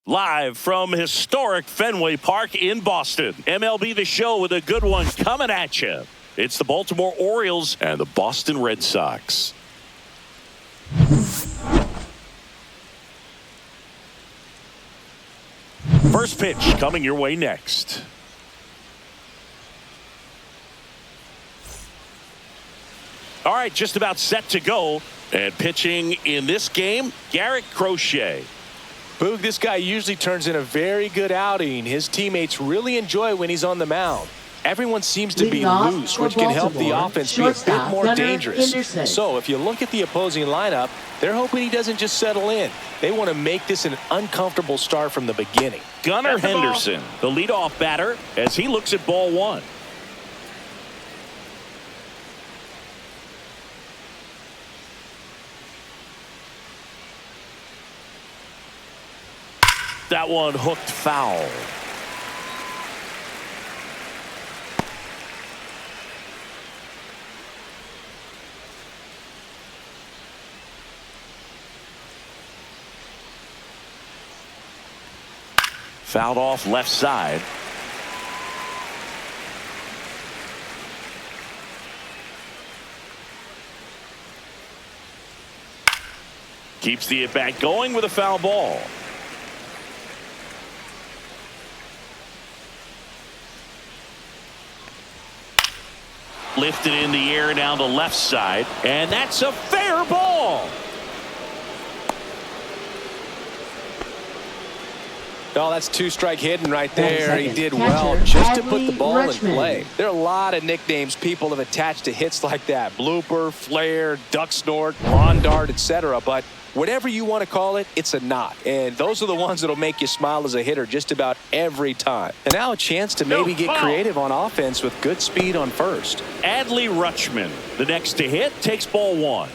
Live from historic Fenway Park in Boston, MLB The Show with a good one coming at you. It's the Baltimore Orioles and the Boston Red Sox. First pitch coming your way next. All right, just about set to go. And pitching in this game, Garrett Crochet. Boog, this guy usually turns in a very good outing. His teammates really enjoy when he's on the mound. Everyone seems to be loose, which can help the offense be a bit more dangerous. So if you look at the opposing lineup, they're hoping he doesn't just settle in. They want to make this an uncomfortable start from the beginning. Gunnar Henderson, the leadoff batter, as he looks at ball one. That one hooked foul. Fouled off left side. Keeps the at-bat going with a foul ball. Lifted in the air down the left side, and that's a fair ball. Oh, that's two-strike hitting right there. He did well just to put the ball in play. There are a lot of nicknames people have attached to hits like that. Blooper, flare, duck snort, lawn dart, etc. But whatever you want to call it, it's a knot. And those are the ones that'll make you smile as a hitter just about every time. And now a chance to maybe get creative on offense with good speed on first. Adley Rutschman, the next to hit, takes ball one.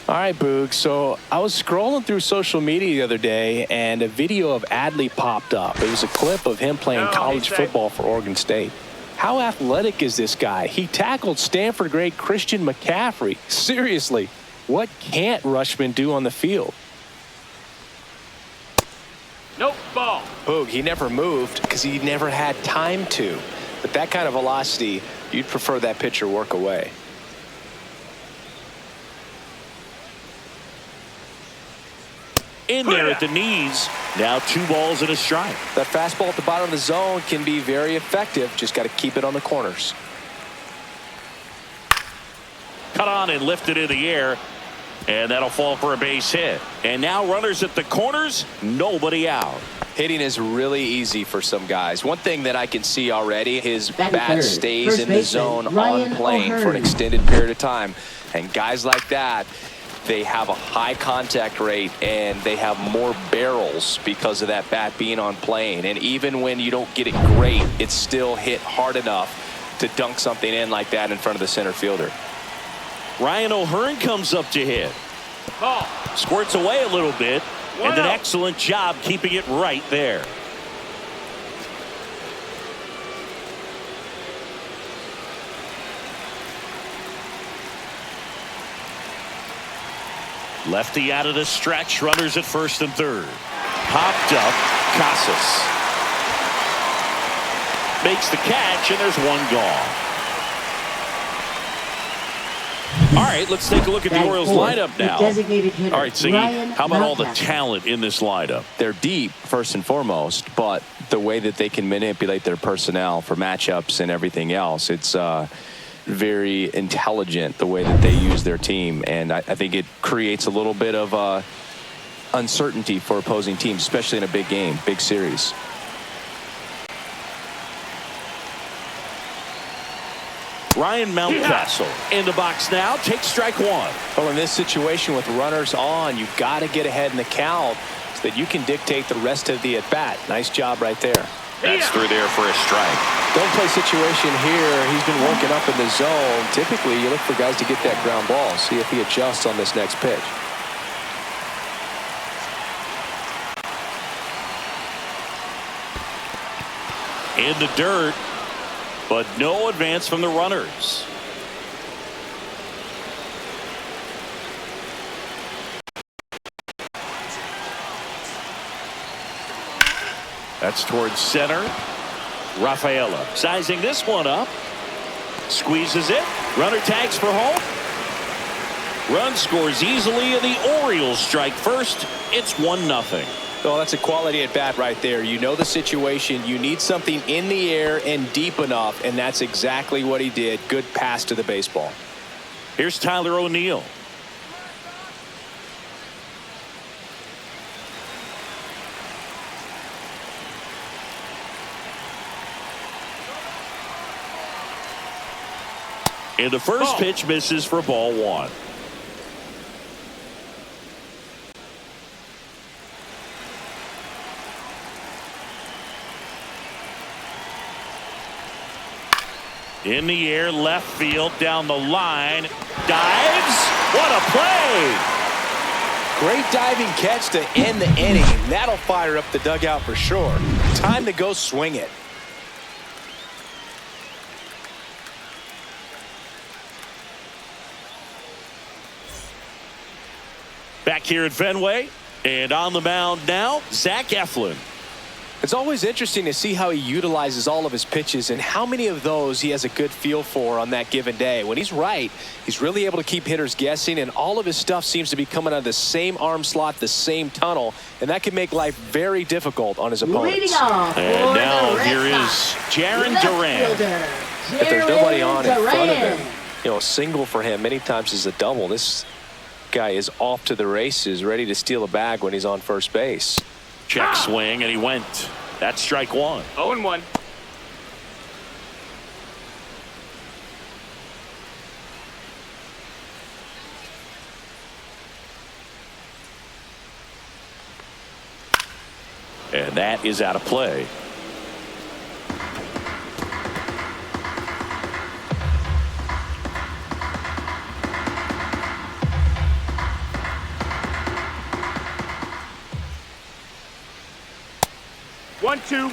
All right, Boog. So I was scrolling through social media the other day, and a video of Adley popped up. It was a clip of him playing college football for Oregon State. How athletic is this guy? He tackled Stanford great Christian McCaffrey. Seriously, what can't Rutschman do on the field? Nope, ball. Boog, he never moved because he never had time to. But that kind of velocity, you'd prefer that pitcher work away. In there at the knees. Now 2 balls and a strike. That fastball at the bottom of the zone can be very effective. Just got to keep it on the corners. Cut on and lifted in the air. And that'll fall for a base hit. And now runners at the corners. Nobody out. Hitting is really easy for some guys. One thing that I can see already, his bat stays in the zone on plane for an extended period of time. And guys like that, they have a high contact rate and they have more barrels because of that bat being on plane. And even when you don't get it great, it's still hit hard enough to dunk something in like that in front of the center fielder. Ryan O'Hearn comes up to hit. Ball. Squirts away a little bit. And an excellent job keeping it right there. Lefty out of the stretch. Runners at first and third. Popped up. Casas makes the catch, and there's one gone. All right, let's take a look at the Orioles lineup now. All right, so how about all the talent in this lineup? They're deep, first and foremost, but the way that they can manipulate their personnel for matchups and everything else, it's very intelligent the way that they use their team, and I think it creates a little bit of uncertainty for opposing teams, especially in a big game, big series. Ryan Mountcastle in the box now, takes strike one. Well, in this situation with runners on, you've got to get ahead in the count so that you can dictate the rest of the at-bat. Nice job right there. That's through there for a strike. Don't play situation here. He's been working up in the zone. Typically, you look for guys to get that ground ball. See if he adjusts on this next pitch. In the dirt, but no advance from the runners. That's towards center. Rafaela sizing this one up. Squeezes it. Runner tags for home. Run scores easily, and the Orioles strike first. It's 1-0. Well, that's a quality at bat right there. You know the situation. You need something in the air and deep enough, and that's exactly what he did. Good pass to the baseball. Here's Tyler O'Neill. And the first pitch misses for ball 1. In the air, left field, down the line, dives. What a play! Great diving catch to end the inning. That'll fire up the dugout for sure. Time to go swing it. Back here at Fenway, and on the mound now, Zach Eflin. It's always interesting to see how he utilizes all of his pitches and how many of those he has a good feel for on that given day. When he's right, he's really able to keep hitters guessing, and all of his stuff seems to be coming out of the same arm slot, the same tunnel, and that can make life very difficult on his opponents. And now here is Jaron Duran. If there's nobody on in front of him, you know, a single for him many times is a double. This guy is off to the races, ready to steal a bag when he's on first base. Check swing, and he went. That's strike 1. 0-1. And that is out of play. One, two.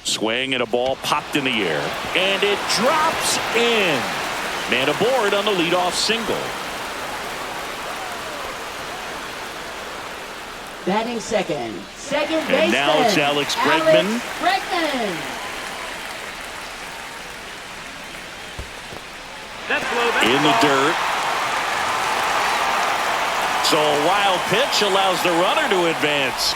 Swing and a ball popped in the air, and it drops in. Man aboard on the leadoff single. Batting second baseman. And now it's Alex Bregman. That's low. That's In the ball. dirt. So a wild pitch allows the runner to advance.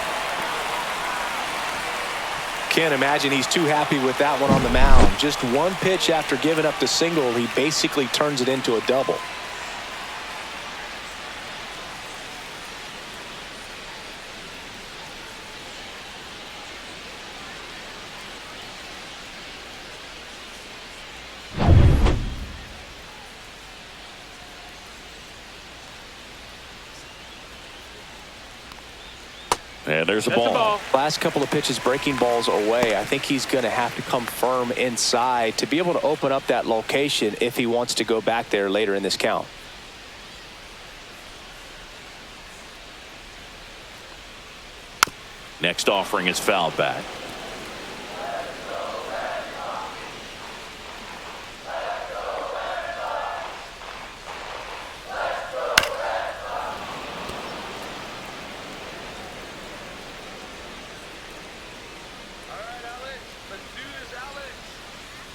Can't imagine he's too happy with that one on the mound. Just one pitch after giving up the single, he basically turns it into a double. And there's a That's a ball. ball. Last couple of pitches breaking balls away. I think he's going to have to come firm inside to be able to open up that location if he wants to go back there later in this count. Next offering is fouled back.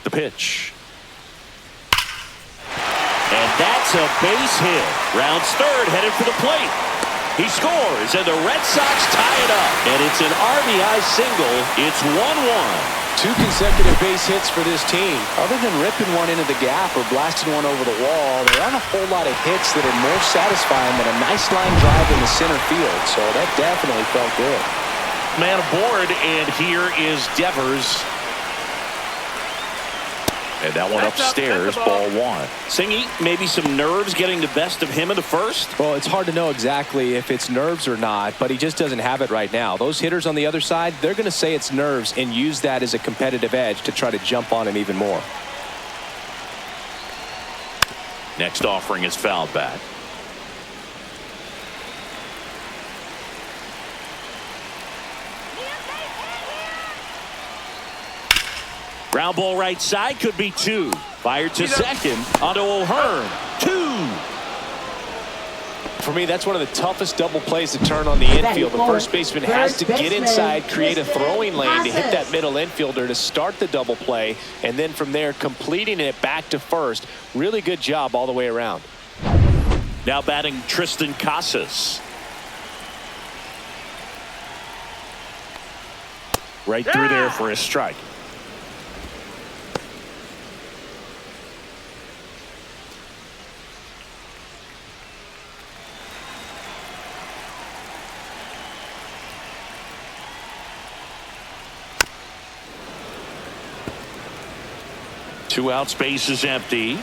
The pitch. And that's a base hit. Rounds third, headed for the plate. He scores, and the Red Sox tie it up. And it's an RBI single. It's 1-1. 2 consecutive base hits for this team. Other than ripping one into the gap or blasting one over the wall, there aren't a whole lot of hits that are more satisfying than a nice line drive in the center field. So that definitely felt good. Man aboard, and here is Devers. And that one upstairs, ball 1. Singy, maybe some nerves getting the best of him in the first? Well, it's hard to know exactly if it's nerves or not, but he just doesn't have it right now. Those hitters on the other side, they're going to say it's nerves and use that as a competitive edge to try to jump on him even more. Next offering is fouled back. Ground ball right side, could be 2. Fired to second onto O'Hearn. 2 For me, that's one of the toughest double plays to turn on the infield. The first baseman has to get inside, create a throwing lane to hit that middle infielder to start the double play, and then from there completing it back to first. Really good job all the way around. Now batting Tristan Casas. Right through there for a strike. Two out, space is empty.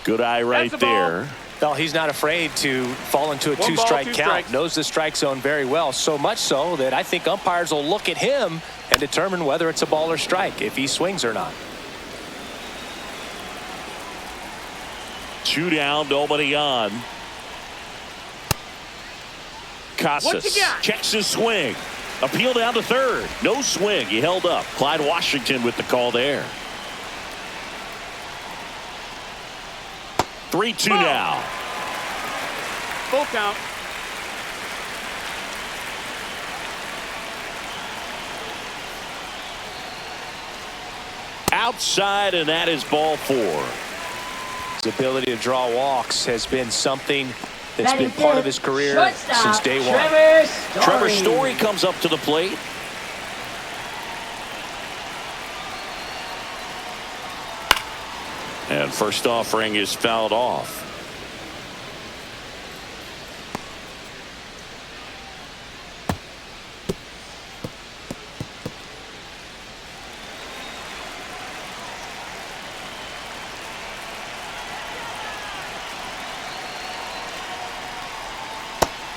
Good eye right there. Well, he's not afraid to fall into a two-strike count. Knows the strike zone very well. So much so that I think umpires will look at him and determine whether it's a ball or strike, if he swings or not. Two down, nobody on. Casas checks his swing. Appeal down to third. No swing. He held up. Clyde Washington with the call there. 3-2 now. Full count. Outside, and that is ball 4. His ability to draw walks has been something that's been part of his career since day one. Trevor Story comes up to the plate. And first offering is fouled off.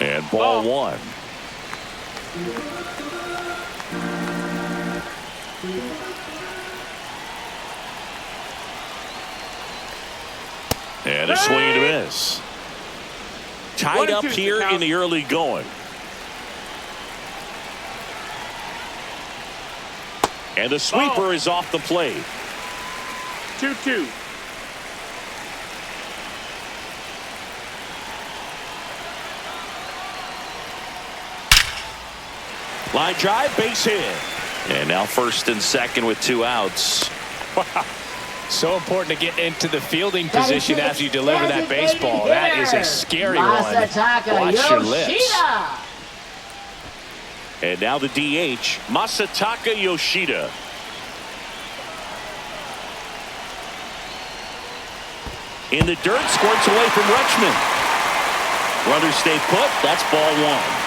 And ball 1. And a swing and a miss. Tied up here in the early going. And the sweeper is off the plate. 2-2. Line drive, base hit. And now first and second with 2 outs. Wow. So important to get into the fielding position after you deliver that baseball. That is a scary one. Watch your lips. And now the DH, Masataka Yoshida. In the dirt, squirts away from Rutschman. Runners stay put. That's ball 1.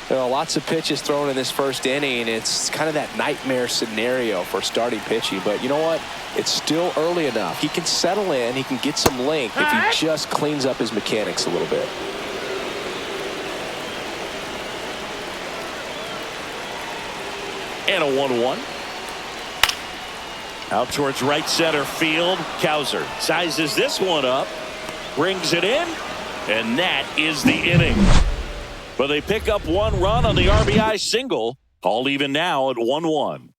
There are lots of pitches thrown in this first inning. It's kind of that nightmare scenario for starting pitching. But you know what? It's still early enough. He can settle in. He can get some length if he just cleans up his mechanics a little bit. And a 1-1. Out towards right center field. Cowser sizes this one up. Brings it in. And that is the inning. But they pick up 1 run on the RBI single. All even now at 1-1.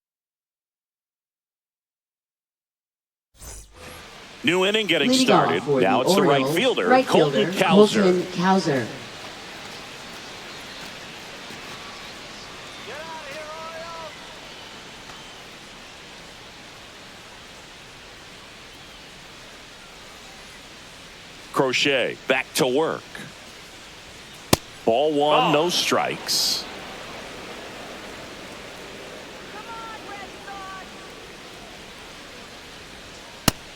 New inning getting started. Now it's the right fielder, Colton Cowser. Crochet back to work. Ball 1, no strikes.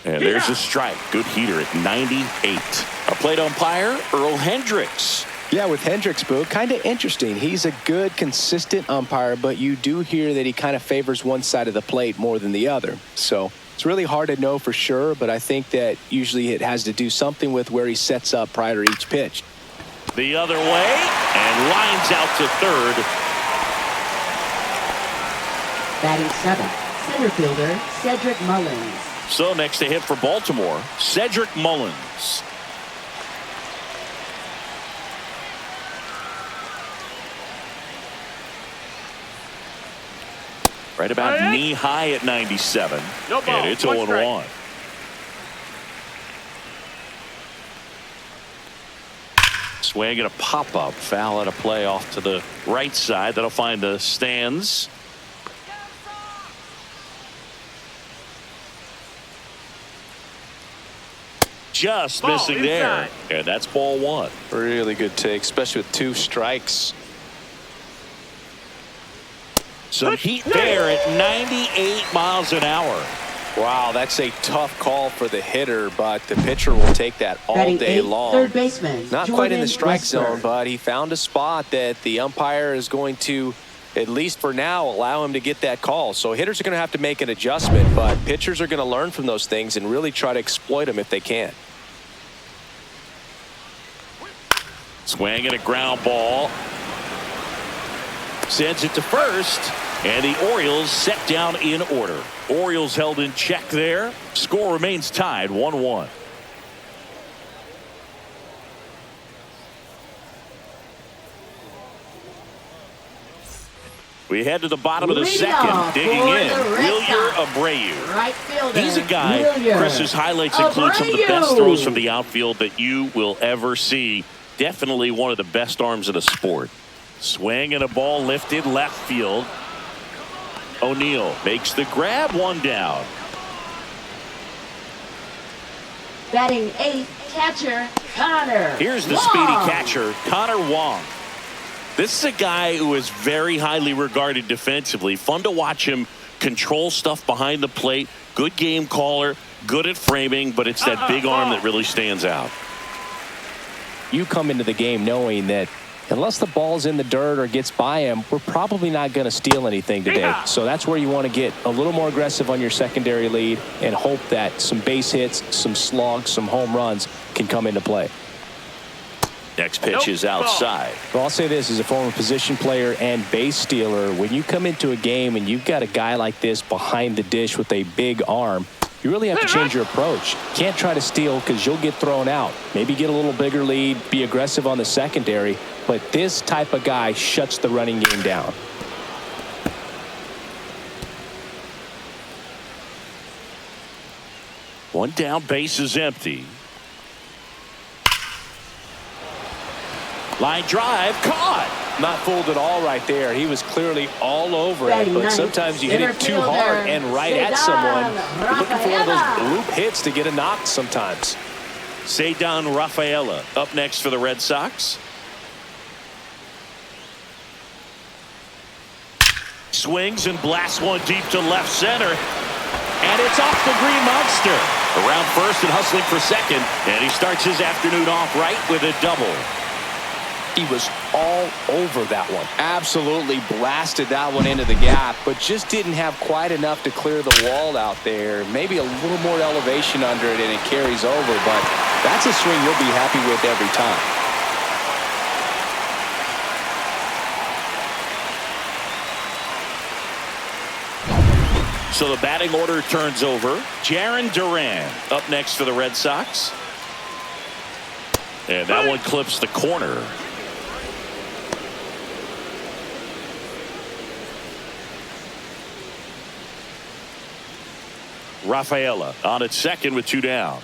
And there's a strike. Good heater at 98. A plate umpire, Earl Hendricks. Yeah, with Hendricks, Boo, kind of interesting. He's a good, consistent umpire, but you do hear that he kind of favors one side of the plate more than the other. So it's really hard to know for sure, but I think that usually it has to do something with where he sets up prior to each pitch. The other way, and lines out to third. Batting 7th, center fielder Cedric Mullins. So next to hit for Baltimore, Cedric Mullins. Right about knee high at 97. No ball. And it's 0-1. Swing and a pop-up. Foul at a play off to the right side. That'll find the stands. Just missing there. And that's ball one. Really good take, especially with 2 strikes. Some heat there at 98 miles an hour. Wow, that's a tough call for the hitter, but the pitcher will take that all day long. Third baseman, Not quite in the strike zone, but he found a spot that the umpire is going to, at least for now, allow him to get that call. So hitters are going to have to make an adjustment, but pitchers are going to learn from those things and really try to exploit them if they can. Swing and a ground ball. Sends it to first. And the Orioles set down in order. Orioles held in check there. Score remains tied 1-1. We head to the bottom of the second. Digging in, Wilyer Abreu. Right fielder. He's a guy, Chris's highlights include some of the best throws from the outfield that you will ever see. Definitely one of the best arms of the sport. Swing and a ball lifted left field. O'Neill makes the grab, 1 down. Batting 8th, catcher Connor. Here's the Wong. speedy catcher, Connor Wong. This is a guy who is very highly regarded defensively. Fun to watch him control stuff behind the plate. Good game caller, good at framing, but it's that big arm that really stands out. You come into the game knowing that unless the ball's in the dirt or gets by him, we're probably not going to steal anything today. So that's where you want to get a little more aggressive on your secondary lead and hope that some base hits, some slugs, some home runs can come into play. Next pitch is outside. Well, I'll say this as a former position player and base stealer. When you come into a game and you've got a guy like this behind the dish with a big arm, you really have to change your approach. Can't try to steal because you'll get thrown out. Maybe get a little bigger lead, be aggressive on the secondary. But this type of guy shuts the running game down. One down, base is empty. Line drive, caught. Not fooled at all right there. He was clearly all over it, but sometimes you hit it too hard and right at someone. You're looking for one of those bloop hits to get a knock sometimes. Cedar Rafaela up next for the Red Sox. Swings and blasts one deep to left center. And it's off the Green Monster. Around first and hustling for second. And he starts his afternoon off right with a double. He was all over that one. Absolutely blasted that one into the gap, but just didn't have quite enough to clear the wall out there. Maybe a little more elevation under it and it carries over, but that's a swing you'll be happy with every time. So the batting order turns over. Jarren Duran up next for the Red Sox. And that one clips the corner. Rafaela on at second with 2 down.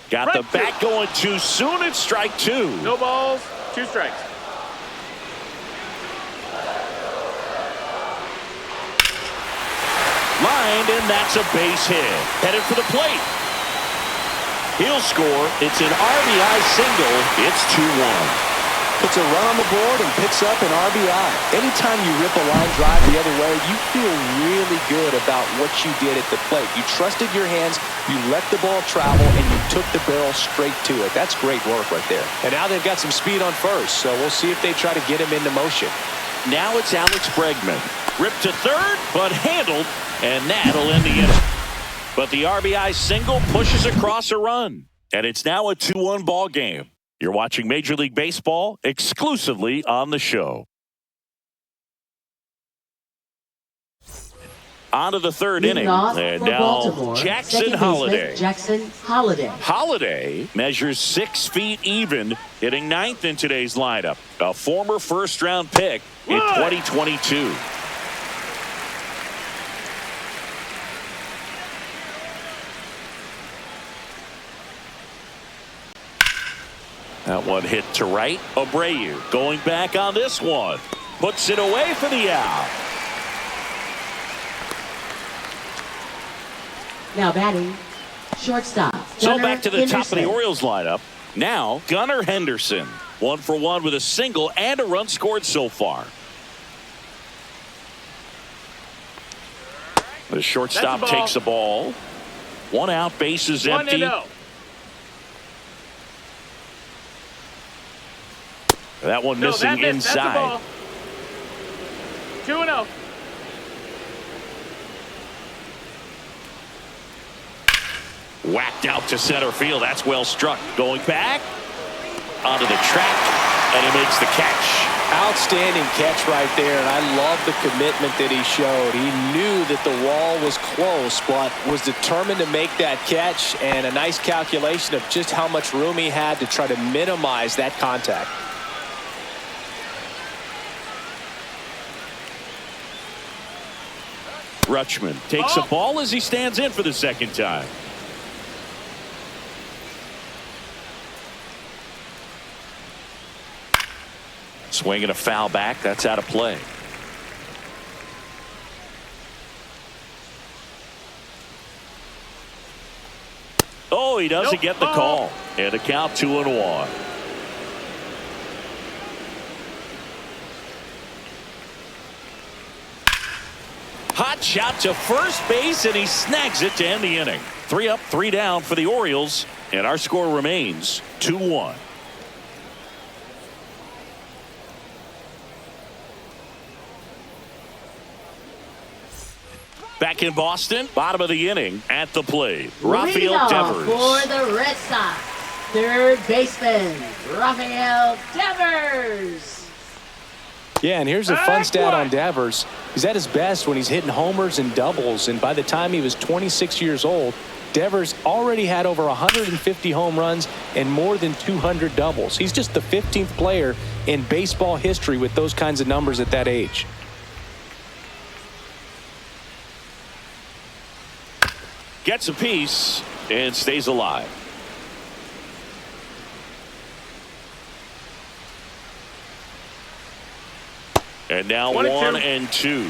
Got the bat going too soon. It's strike 2. No balls, 2 strikes. Lined, and that's a base hit. Headed for the plate. He'll score. It's an RBI single. It's 2-1. Puts a run on the board and picks up an RBI. Anytime you rip a line drive the other way, you feel really good about what you did at the plate. You trusted your hands, you let the ball travel, and you took the barrel straight to it. That's great work right there. And now they've got some speed on first, so we'll see if they try to get him into motion. Now it's Alex Bregman. Ripped to third, but handled, and that'll end the inning. But the RBI single pushes across a run, and it's now a 2-1 ball game. You're watching Major League Baseball exclusively on the show. On to the third Leading inning. off And for now Baltimore, Jackson second Holiday. baseman Jackson Holiday. Holiday measures 6 feet even, hitting ninth in today's lineup. A former first-round pick in 2022. That one hit to right. Abreu going back on this one. Puts it away for the out. Now batting, shortstop. So Gunnar back to the top of the Henderson. Orioles lineup. Now Gunnar Henderson. 1 for 1 with a single and a run scored so far. The shortstop takes the ball. 1 out, bases empty. 1-0. That one missing inside. 2-0. Whacked out to center field. That's well struck. Going back onto the track, and he makes the catch. Outstanding catch right there, and I love the commitment that he showed. He knew that the wall was close, but was determined to make that catch, and a nice calculation of just how much room he had to try to minimize that contact. Rutschman takes a ball as he stands in for the second time. Swinging a foul back. That's out of play. Oh, he doesn't get the call. And a count 2-1. Hot shot to first base, and he snags it to end the inning. 3 up, 3 down for the Orioles, and our score remains 2-1. Back in Boston, bottom of the inning, at the plate, Rafael Devers. For the Red Sox, third baseman Rafael Devers. Yeah, and here's a fun stat on Devers. He's at his best when he's hitting homers and doubles, and by the time he was 26 years old, Devers already had over 150 home runs and more than 200 doubles. He's just the 15th player in baseball history with those kinds of numbers at that age. Gets a piece and stays alive. And now 1 and 2.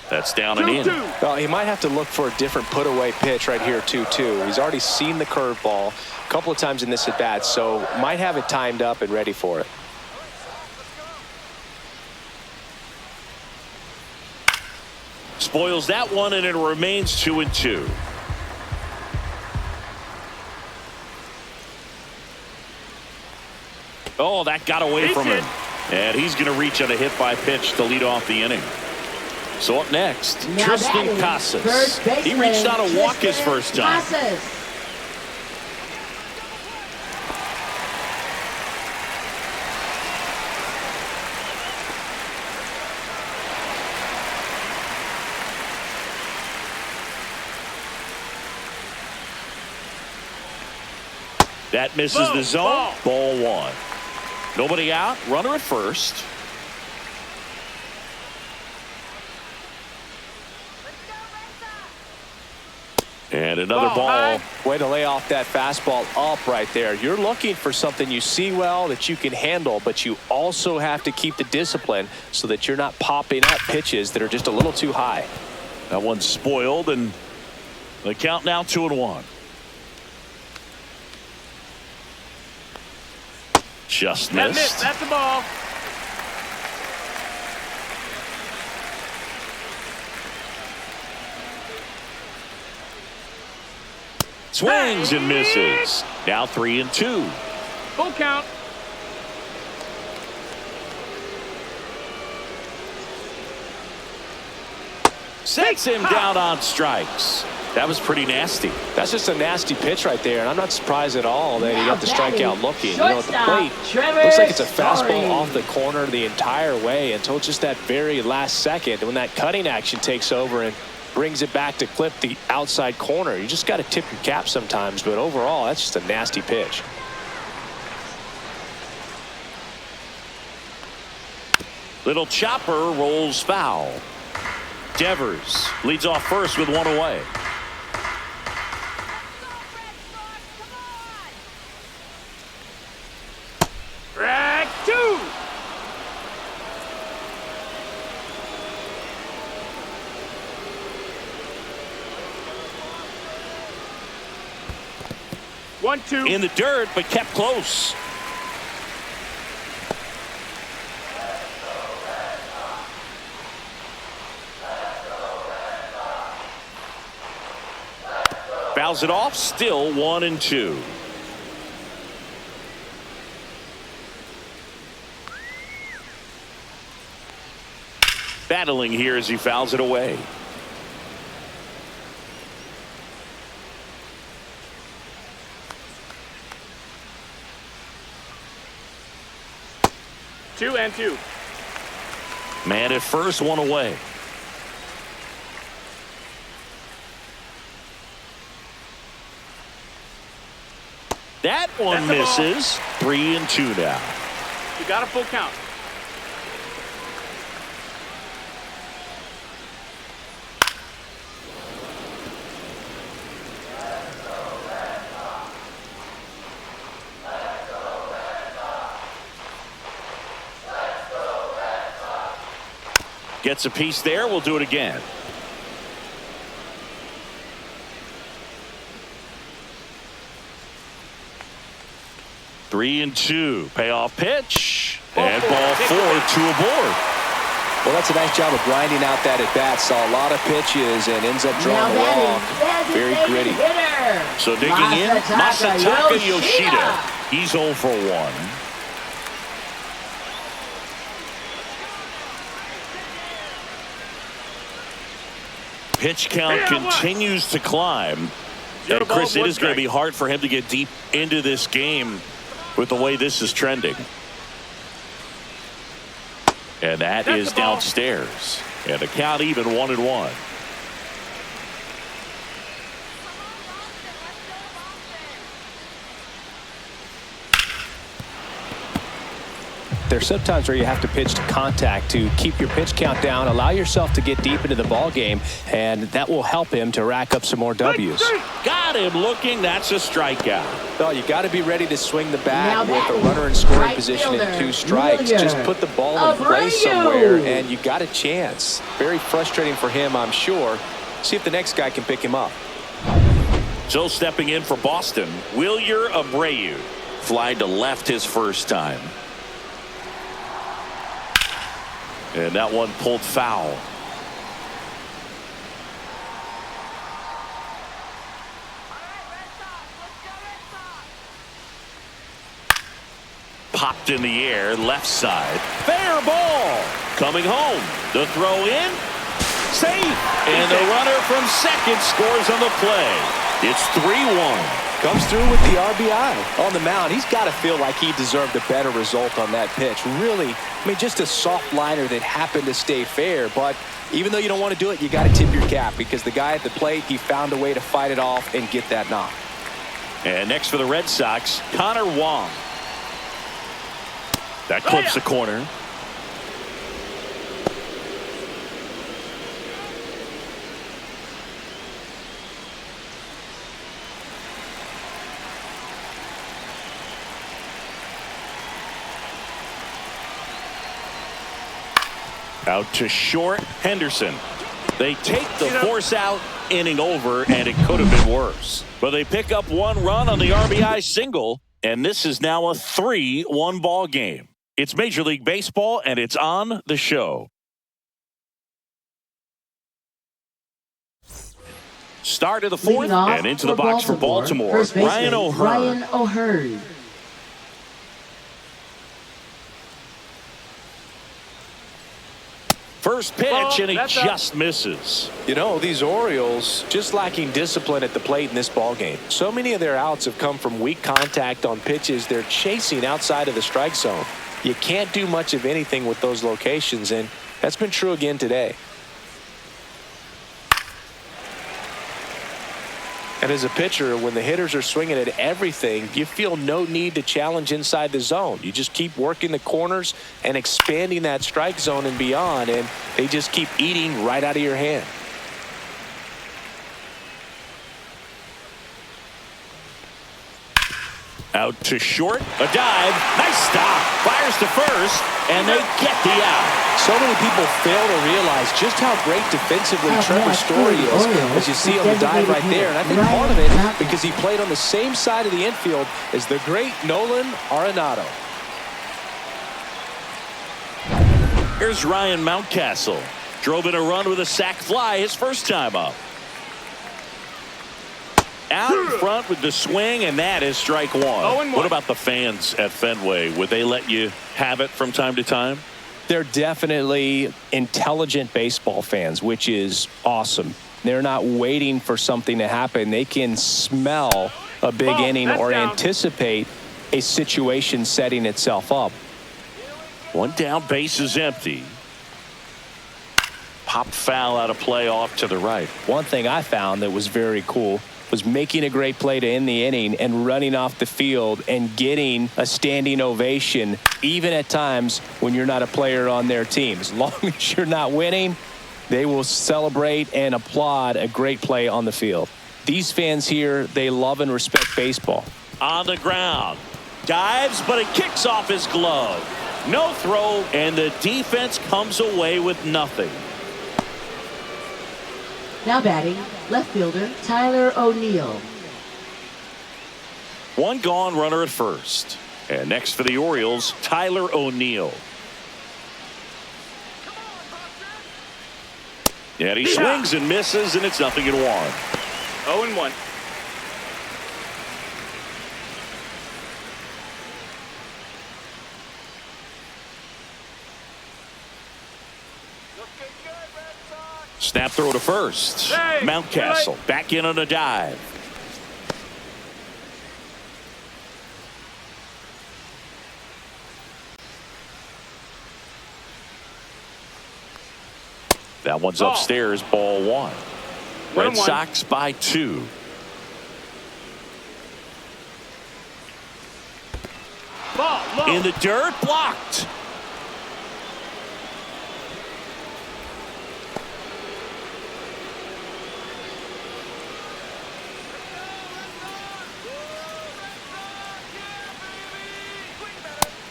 That's down and in. Well, he might have to look for a different put-away pitch right here, 2-2. He's already seen the curveball a couple of times in this at-bat, so might have it timed up and ready for it. Spoils that one, and it remains 2 and 2. Oh, that got away from him. And he's going to reach on a hit by pitch to lead off the inning. So up next, Now Tristan Casas. He reached out to walk his first time. Casas. That misses the zone. Ball 1. Nobody out. Runner at first. And another ball. Way to lay off that fastball up right there. You're looking for something you see well that you can handle, but you also have to keep the discipline so that you're not popping up pitches that are just a little too high. That one's spoiled, and the count now 2 and 1. Just missed. That's the ball. Swings and misses. Now 3 and 2. Full count. sets him down on strikes. That was pretty nasty. That's just a nasty pitch right there, and I'm not surprised at all that he got the strikeout looking. You know, at the plate, looks like it's a fastball off the corner the entire way until just that very last second when that cutting action takes over and brings it back to clip the outside corner. You just got to tip your cap sometimes, but overall, that's just a nasty pitch. Little chopper rolls foul. Devers leads off first with one away. Track 2. One, two. In the dirt, but kept close. Fouls it off, still 1-2. Battling here as he fouls it away. Two and two. Man at first, one away. That one misses. 3-2 now. You got a full count. Gets a piece there. We'll do it again. Three and two. Payoff pitch. And ball 4, 2 aboard. Well, that's a nice job of grinding out that at bat. Saw a lot of pitches and ends up drawing the walk. Very gritty. So digging in, Masataka Yoshida. He's 0 for 1. Pitch count continues to climb. And Chris, it is going to be hard for him to get deep into this game with the way this is trending. And that is downstairs. And the count even 1-1. There's sometimes where you have to pitch to contact to keep your pitch count down, allow yourself to get deep into the ball game, and that will help him to rack up some more W's. Got him looking. That's a strikeout. Well, you got to be ready to swing the bat with a runner in scoring position and 2 strikes. Just put the ball in place somewhere, and you got a chance. Very frustrating for him, I'm sure. See if the next guy can pick him up. So stepping in for Boston, Wilyer Abreu. Flied to left his first time. And that one pulled foul. Popped in the air, left side. Fair ball. Coming home. The throw in. Safe. And the runner from second scores on the play. It's 3-1. Comes through with the RBI. On the mound, he's got to feel like he deserved a better result on that pitch. Really, I mean, just a soft liner that happened to stay fair. But even though you don't want to do it, you got to tip your cap because the guy at the plate, he found a way to fight it off and get that knock. And next for the Red Sox, Connor Wong. That clips the corner. Out to short, Henderson. They take the force out, inning over, and it could have been worse. But they pick up 1 run on the RBI single, and this is now a 3-1 ball game. It's Major League Baseball, and it's on the show. Start of the 4th, and into the box for Baltimore, Ryan O'Hearn. First pitch, Ball, and he that's just misses. You know, these Orioles just lacking discipline at the plate in this ball game. So many of their outs have come from weak contact on pitches they're chasing outside of the strike zone. You can't do much of anything with those locations, and that's been true again today. And as a pitcher, when the hitters are swinging at everything, you feel no need to challenge inside the zone. You just keep working the corners and expanding that strike zone and beyond, and they just keep eating right out of your hand. Out to short, a dive, nice stop, fires to first, and they get the out. So many people fail to realize just how great defensively Trevor Story is, as you see on the dive right there. And I think part of it because he played on the same side of the infield as the great Nolan Arenado. Here's Ryan Mountcastle. Drove in a run with a sac fly his first time up. Out in front with the swing, and that is strike one. What about the fans at Fenway? Would they let you have it from time to time? They're definitely intelligent baseball fans, which is awesome. They're not waiting for something to happen. They can smell a big inning or anticipate a situation setting itself up. One down, base is empty. Popped foul out of play off to the right. One thing I found that was very cool was making a great play to end the inning and running off the field and getting a standing ovation, even at times when you're not a player on their team. As long as you're not winning, they will celebrate and applaud a great play on the field. These fans here, they love and respect baseball. On the ground. Dives, but it kicks off his glove. No throw, and the defense comes away with nothing. Now batting, left fielder Tyler O'Neill. One gone, runner at first. And next for the Orioles, Tyler O'Neill. And he swings and misses, and it's 0-1. 0-1. Snap throw to first. Hey, Mountcastle back in on a dive. That one's upstairs, ball one. Red Sox by 2. Ball low. In the dirt, blocked.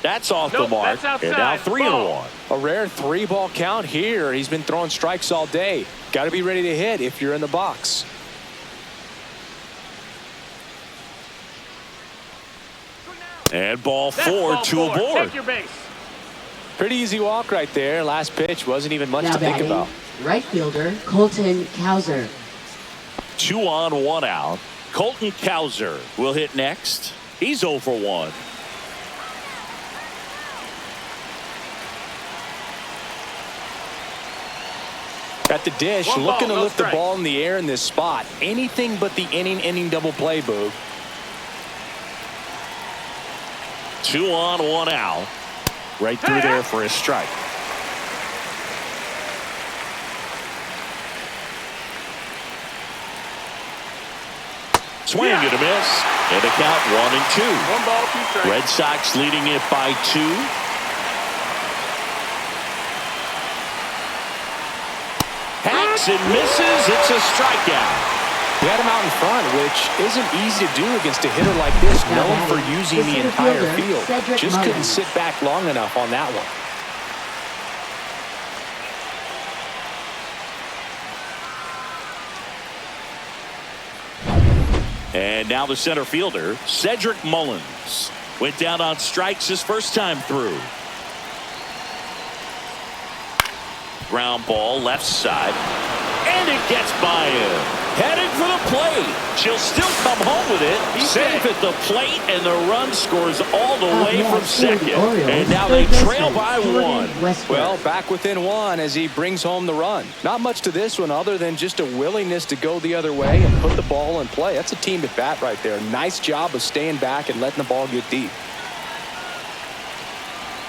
That's off the mark. And now 3-1. A rare 3-ball count here. He's been throwing strikes all day. Got to be ready to hit if you're in the box. And ball 4, 2 aboard. Take your base. Pretty easy walk right there. Last pitch wasn't even much Now to think batting, about. right fielder Colton Cowser. 2 on, 1 out. Colton Cowser will hit next. He's 0 for 1. At the dish, looking to lift the ball in the air in this spot. Anything but the inning double play, Boog. 2 on, 1 out. Right through there for a strike. Swing and a miss. And a count 1-2. 1 ball, 2 strikes. Red Sox leading it by 2. Hacks and misses. It's a strikeout. He had him out in front, which isn't easy to do against a hitter like this, known for using the entire field. Just couldn't sit back long enough on that one. And now the center fielder, Cedric Mullins. Went down on strikes his first time through. Ground ball left side. And it gets by him. Heading for the plate. She'll still come home with it. Safe at the plate, and the run scores all the way from second. And now they trail by one. Well, back within one as he brings home the run. Not much to this one other than just a willingness to go the other way and put the ball in play. That's a team at bat right there. Nice job of staying back and letting the ball get deep.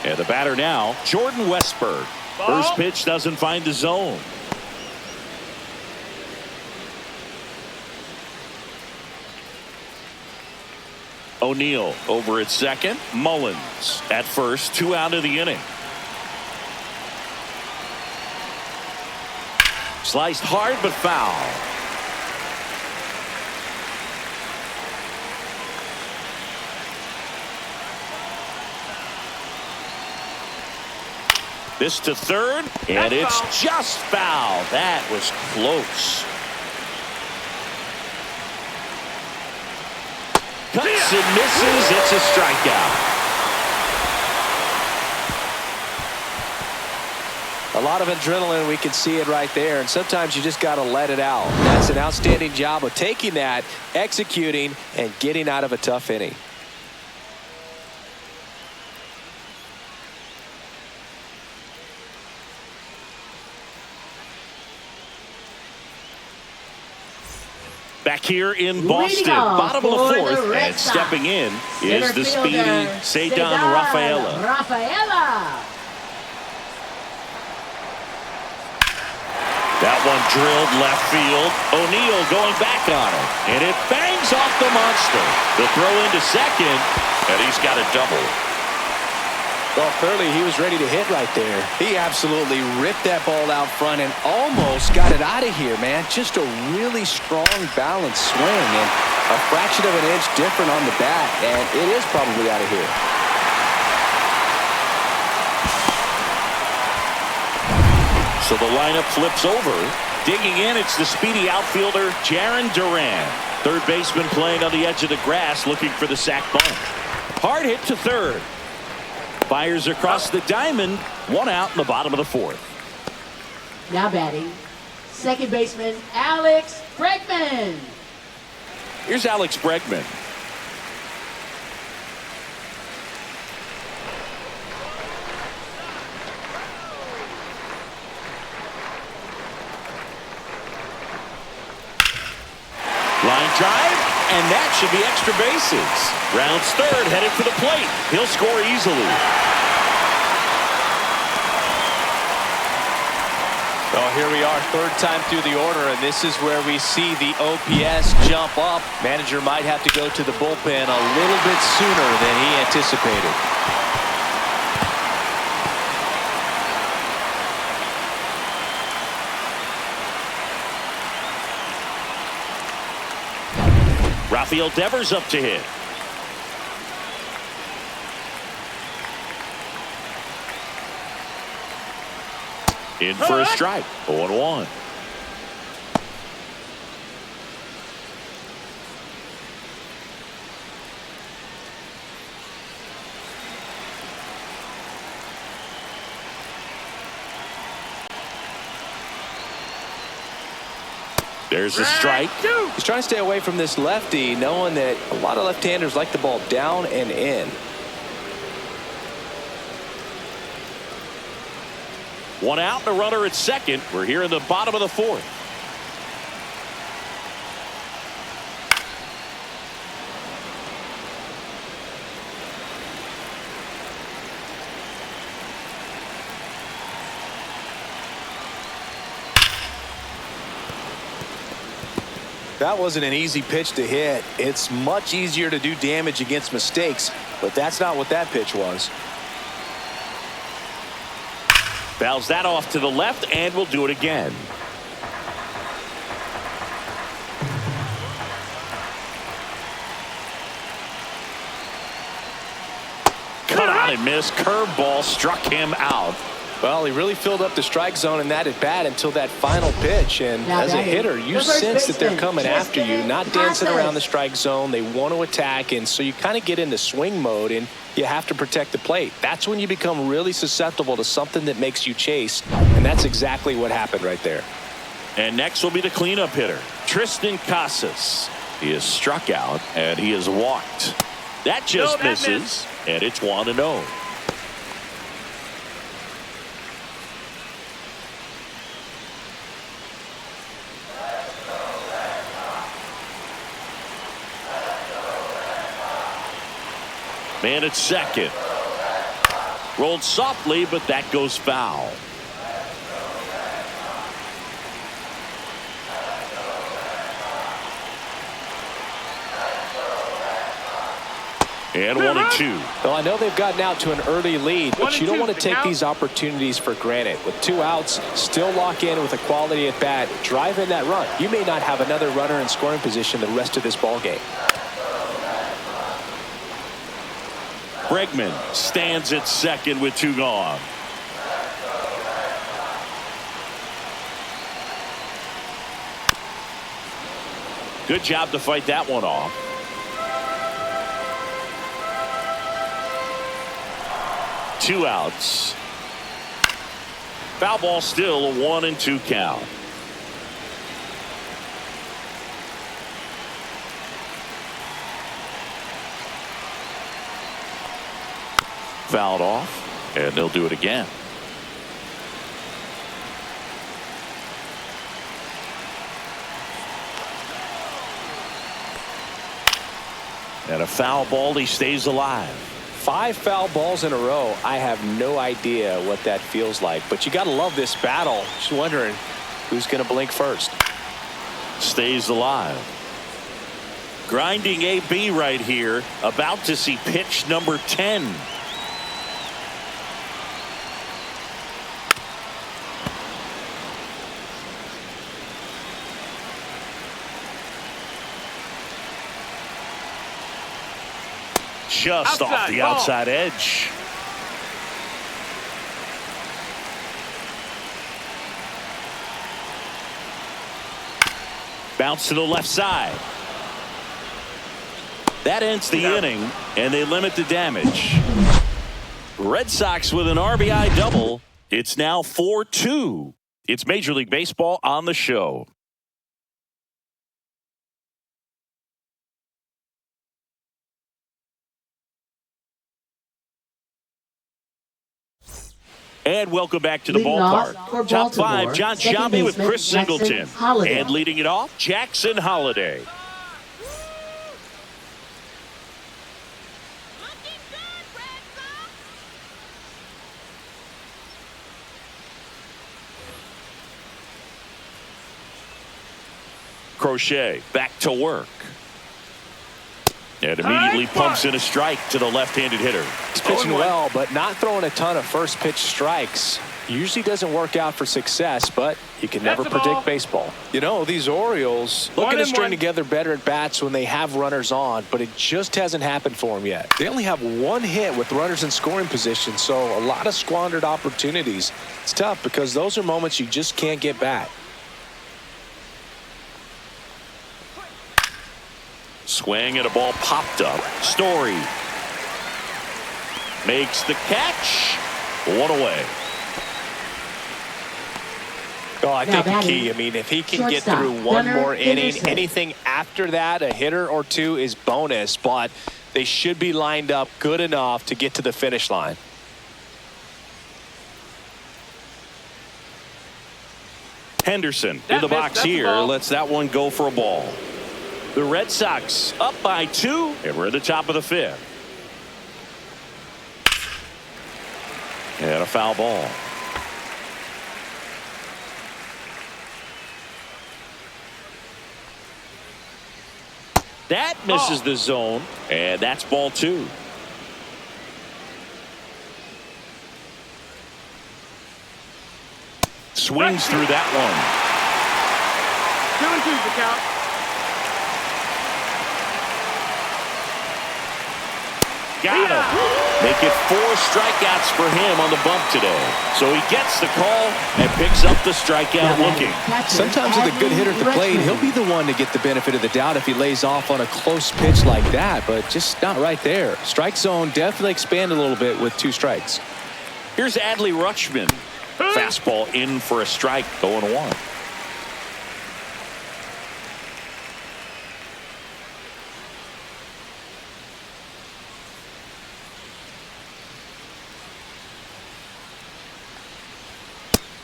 And the batter now, Jordan Westberg. First pitch doesn't find the zone. O'Neill over at second. Mullins at first. 2 out of the inning. Sliced hard but foul. This to third, and it's just foul. That was close. Cuts and misses. It's a strikeout. A lot of adrenaline. We can see it right there. And sometimes you just got to let it out. That's an outstanding job of taking that, executing, and getting out of a tough inning. Back here in Boston, bottom of the fourth, and stepping in is the speedy Ceddanne Rafaela. That one drilled left field. O'Neill going back on it, and it bangs off the monster. The throw into second, and he's got a double. Well, clearly he was ready to hit right there. He absolutely ripped that ball out front and almost got it out of here, man. Just a really strong, balanced swing, and a fraction of an inch different on the bat, and it is probably out of here. So the lineup flips over. Digging in, it's the speedy outfielder, Jarren Duran. Third baseman playing on the edge of the grass, looking for the sac bunt. Hard hit to third. Fires across the diamond. 1 out in the bottom of the fourth. Now batting, second baseman Alex Bregman. Here's Alex Bregman. Line drive, and that should be extra bases. Rounds third, headed for the plate. He'll score easily. Well, here we are, third time through the order, and this is where we see the OPS jump up. Manager might have to go to the bullpen a little bit sooner than he anticipated. Rafael Devers up to hit. In for a strike. 0-1. There's a strike. He's trying to stay away from this lefty, knowing that a lot of left-handers like the ball down and in. 1 out and a runner at second. We're here in the bottom of the fourth. That wasn't an easy pitch to hit. It's much easier to do damage against mistakes, but that's not what that pitch was. Fouls that off to the left, and we'll do it again. Cut out and missed. Curveball struck him out. Well, he really filled up the strike zone in that at bat until that final pitch. And as a hitter, you sense that they're coming after you, not dancing around the strike zone. They want to attack, and so you kind of get into swing mode, and you have to protect the plate. That's when you become really susceptible to something that makes you chase, and that's exactly what happened right there. And next will be the cleanup hitter, Tristan Casas. He is struck out and he is walked. That just misses, and it's 1-0. Man at second. Rolled softly, but that goes foul. And 1-2. Well, I know they've gotten out to an early lead, but you don't want to take these opportunities for granted. With 2 outs, still lock in with a quality at bat, drive in that run. You may not have another runner in scoring position the rest of this ball game. Bregman stands at second with 2 gone. Good job to fight that one off. Two outs. Foul ball, still a 1-2 count. Fouled off, and they'll do it again. And a foul ball, he stays alive. 5 foul balls in a row. I have no idea what that feels like, but you got to love this battle. Just wondering who's going to blink first. Stays alive. Grinding AB right here, about to see pitch number 10. Just off the outside edge. Bounce to the left side. That ends the inning, and they limit the damage. Red Sox with an RBI double. It's now 4-2. It's Major League Baseball on the show. And welcome back to the ballpark. Top 5, John Sciambi with Chris Singleton. And leading it off, Jackson Holliday. Crochet back to work. And immediately pumps in a strike to the left-handed hitter. He's pitching well, but not throwing a ton of first pitch strikes. Usually doesn't work out for success, but you can never predict baseball. You know, these Orioles looking to string together better at bats when they have runners on, but it just hasn't happened for them yet. They only have 1 hit with runners in scoring position, so a lot of squandered opportunities. It's tough because those are moments you just can't get back. Swing and a ball popped up. Story makes the catch. 1 away. Oh, I think the key, I mean, if he can get through 1 more inning, anything after that, a hitter or 2 is bonus, but they should be lined up good enough to get to the finish line. Henderson in the box here. Lets that one go for a ball. The Red Sox up by 2, and we're at the top of the 5th. And a foul ball. That misses the zone, and that's ball 2. Swings through that one. 2-2 the count. Got him. Make it 4 strikeouts for him on the bump today. So he gets the call and picks up the strikeout looking. Sometimes with a good hitter at the plate, he'll be the one to get the benefit of the doubt if he lays off on a close pitch like that, but just not right there. Strike zone definitely expanded a little bit with 2 strikes. Here's Adley Rutschman. Fastball in for a strike, 0-1.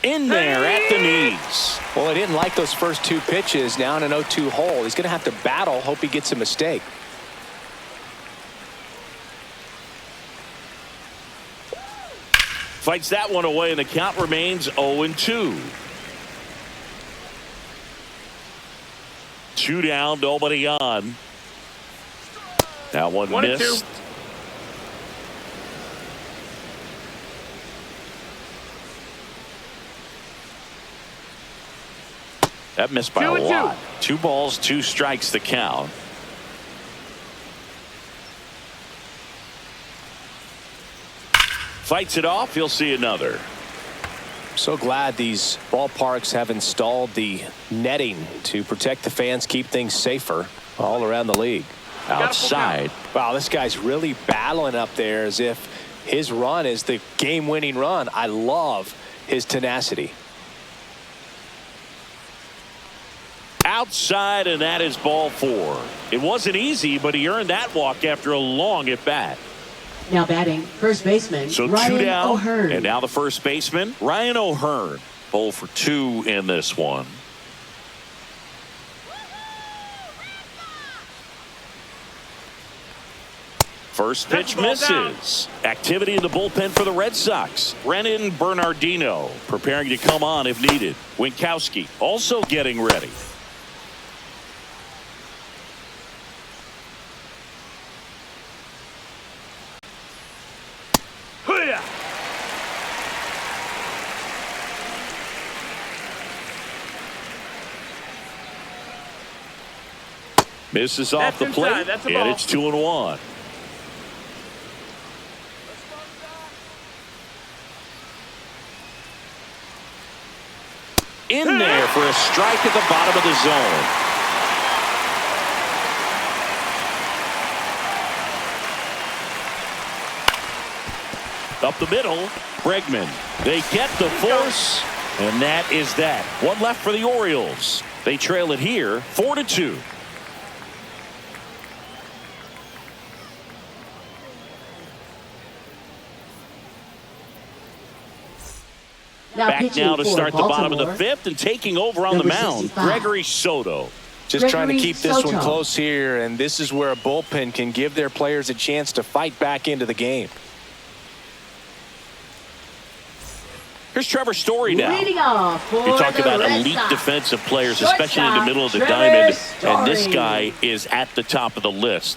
In there at the knees. Well, he didn't like those first two pitches. Now in an 0-2 hole. He's going to have to battle. Hope he gets a mistake. Fights that one away, and the count remains 0-2. 2 down, nobody on. That one missed. That missed by a lot. 2 balls, 2 strikes the count. Fights it off. He'll see another. So glad these ballparks have installed the netting to protect the fans, keep things safer all around the league. Outside. Wow, this guy's really battling up there as if his run is the game-winning run. I love his tenacity. Outside, and that is ball 4. It wasn't easy, but he earned that walk after a long at bat. Now batting, first baseman, So Ryan 2 down, O'Hearn. and now the first baseman, Ryan O'Hearn. 0 for 2 in this one. First pitch misses. Activity in the bullpen for the Red Sox. Brennan Bernardino preparing to come on if needed. Winkowski also getting ready. Misses off the plate, and it's 2-1. In there for a strike at the bottom of the zone. Up the middle, Bregman. They get the force, and that is that. One left for the Orioles. They trail it here, 4-2. Back now to start the bottom of the 5th, and taking over on the mound, Gregory Soto. Just trying to keep this one close here, and this is where a bullpen can give their players a chance to fight back into the game. Here's Trevor Story now. Leading off for You talk the about Red elite Sox. defensive players, especially in the middle of the Trevor diamond, Story. and this guy is at the top of the list.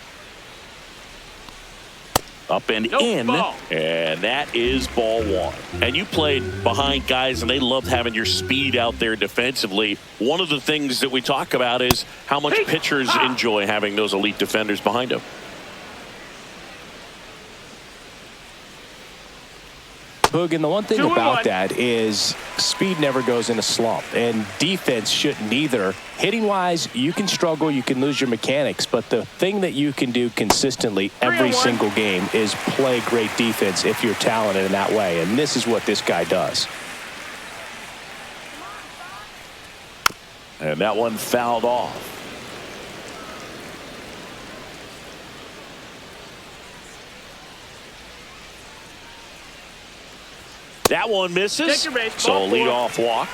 Up and in, ball. and that is ball 1. And you played behind guys, and they loved having your speed out there defensively. One of the things that we talk about is how much pitchers enjoy having those elite defenders behind them. Boog, and the one thing about that is speed never goes in a slump, and defense shouldn't either. Hitting-wise, you can struggle, you can lose your mechanics, but the thing that you can do consistently every single game is play great defense if you're talented in that way, and this is what this guy does. And that one fouled off. That one misses. So a leadoff walk.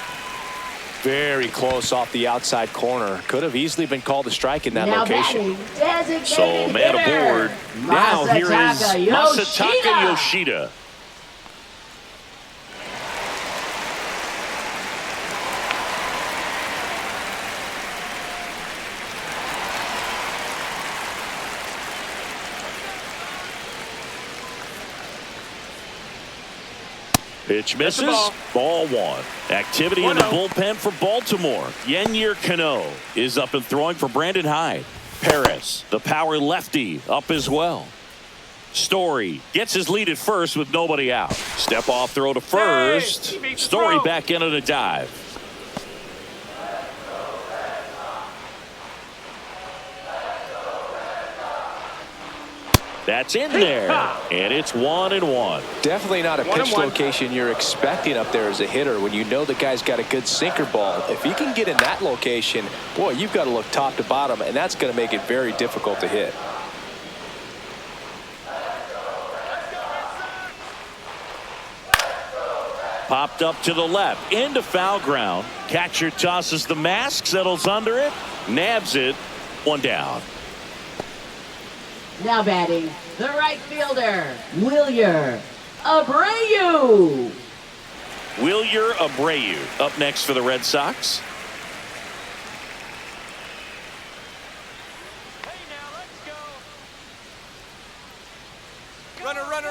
Very close off the outside corner. Could have easily been called a strike in that Now location. batting, So man hitter, aboard. Now here is Masataka Masataka Yoshida. Pitch misses. Ball 1. Activity in the bullpen for Baltimore. Yennier Cano is up and throwing for Brandon Hyde. Perez, the power lefty, up as well. Story gets his lead at first with nobody out. Step off throw to first. Story back in on a dive. That's in there, and it's 1-1. Definitely not a pitch location you're expecting up there as a hitter when you know the guy's got a good sinker ball. If he can get in that location, boy, you've got to look top to bottom, and that's going to make it very difficult to hit. Popped up to the left, into foul ground. Catcher tosses the mask, settles under it, nabs it, one down. Now batting, the right fielder, Wilyer Abreu. Wilyer Abreu up next for the Red Sox.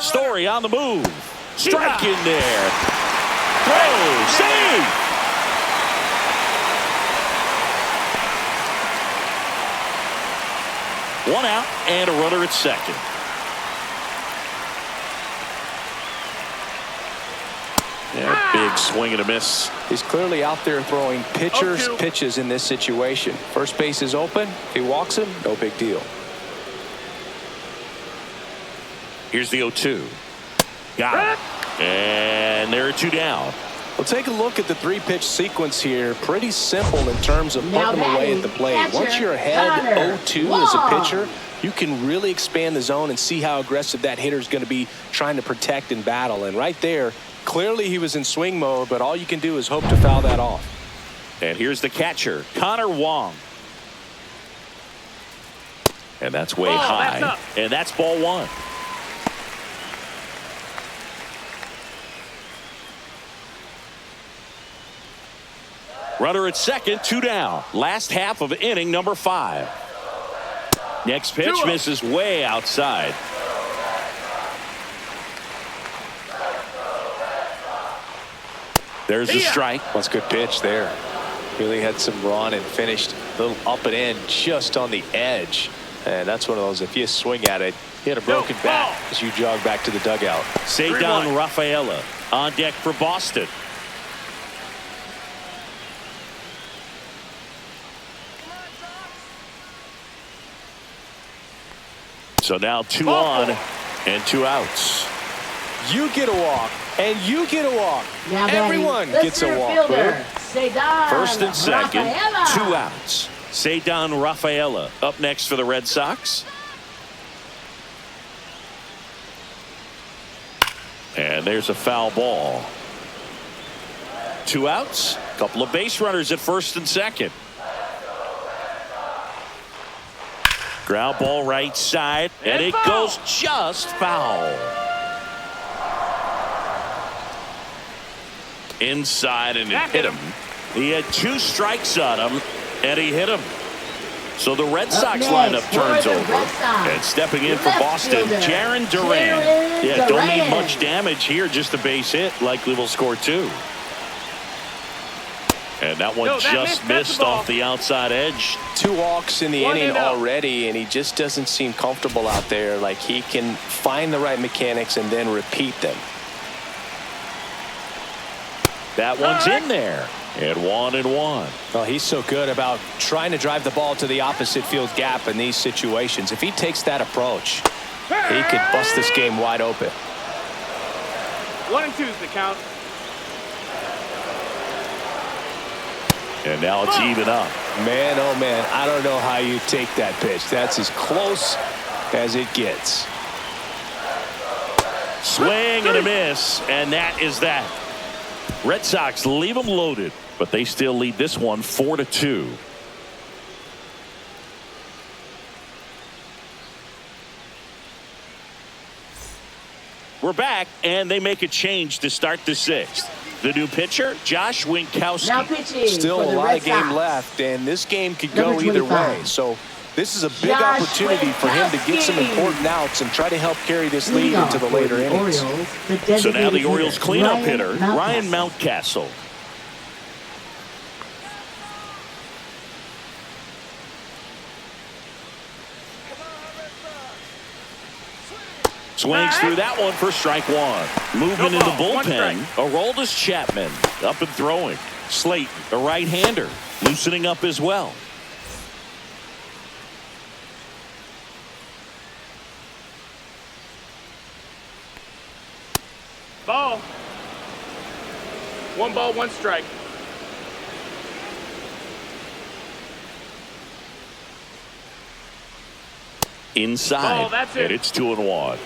Story on the move. Strike in there. Throw. Save. One out and a runner at second. Yeah, big swing and a miss. He's clearly out there throwing pitches in this situation. First base is open. If he walks him, no big deal. Here's the 0-2. Got it. And there are two down. Well, take a look at the three-pitch sequence here. Pretty simple in terms of putting them away at the plate. Once you're ahead 0-2 as a pitcher, you can really expand the zone and see how aggressive that hitter is going to be trying to protect and battle. And right there, clearly he was in swing mode, but all you can do is hope to foul that off. And here's the catcher, Connor Wong. And that's way high. And that's ball one. Runner at second, two down. Last half of inning number 5. Next pitch misses way outside. There's a strike. That's a good pitch there. Really had some run and finished a little up and in just on the edge. And that's one of those, if you swing at it, you hit a broken bat as you jog back to the dugout. Cedar Rafaela on deck for Boston. So now 2 on and 2 outs. You get a walk, and you get a walk. Now everyone gets a walk. First and second, Rafaela. 2 outs. Cedar Rafaela up next for the Red Sox. And there's a foul ball. 2 outs, a couple of base runners at first and second. Ground ball right side, and it goes just foul. Inside, and it hit him. He had 2 strikes on him, and he hit him. So the Red Sox lineup turns over. And stepping in for Boston, Jarren Duran. Yeah, don't need much damage here, just a base hit. Likely will score 2. And that one just missed off the outside edge. 2 walks in the inning already, and he just doesn't seem comfortable out there. Like he can find the right mechanics and then repeat them. That one's in there. And 1-1. Well, he's so good about trying to drive the ball to the opposite field gap in these situations. If he takes that approach, he could bust this game wide open. 1 and 2 is the count. And now it's even up. Man, oh man, I don't know how you take that pitch. That's as close as it gets. Swing and a miss, and that is that. Red Sox leave them loaded, but they still lead this one 4-2. We're back, and they make a change to start the 6th. The new pitcher, Josh Winkowski. Still a lot of game left, and this game could go either way. So this is a big opportunity for him to get some important outs and try to help carry this lead into the later innings. So now the Orioles cleanup hitter, Ryan Mountcastle. Swings through that one for strike 1. Movement in the bullpen. Aroldis Chapman up and throwing. Slayton, a right-hander, loosening up as well. Ball. 1 ball, 1 strike. Inside, that's it. and it's 2-1.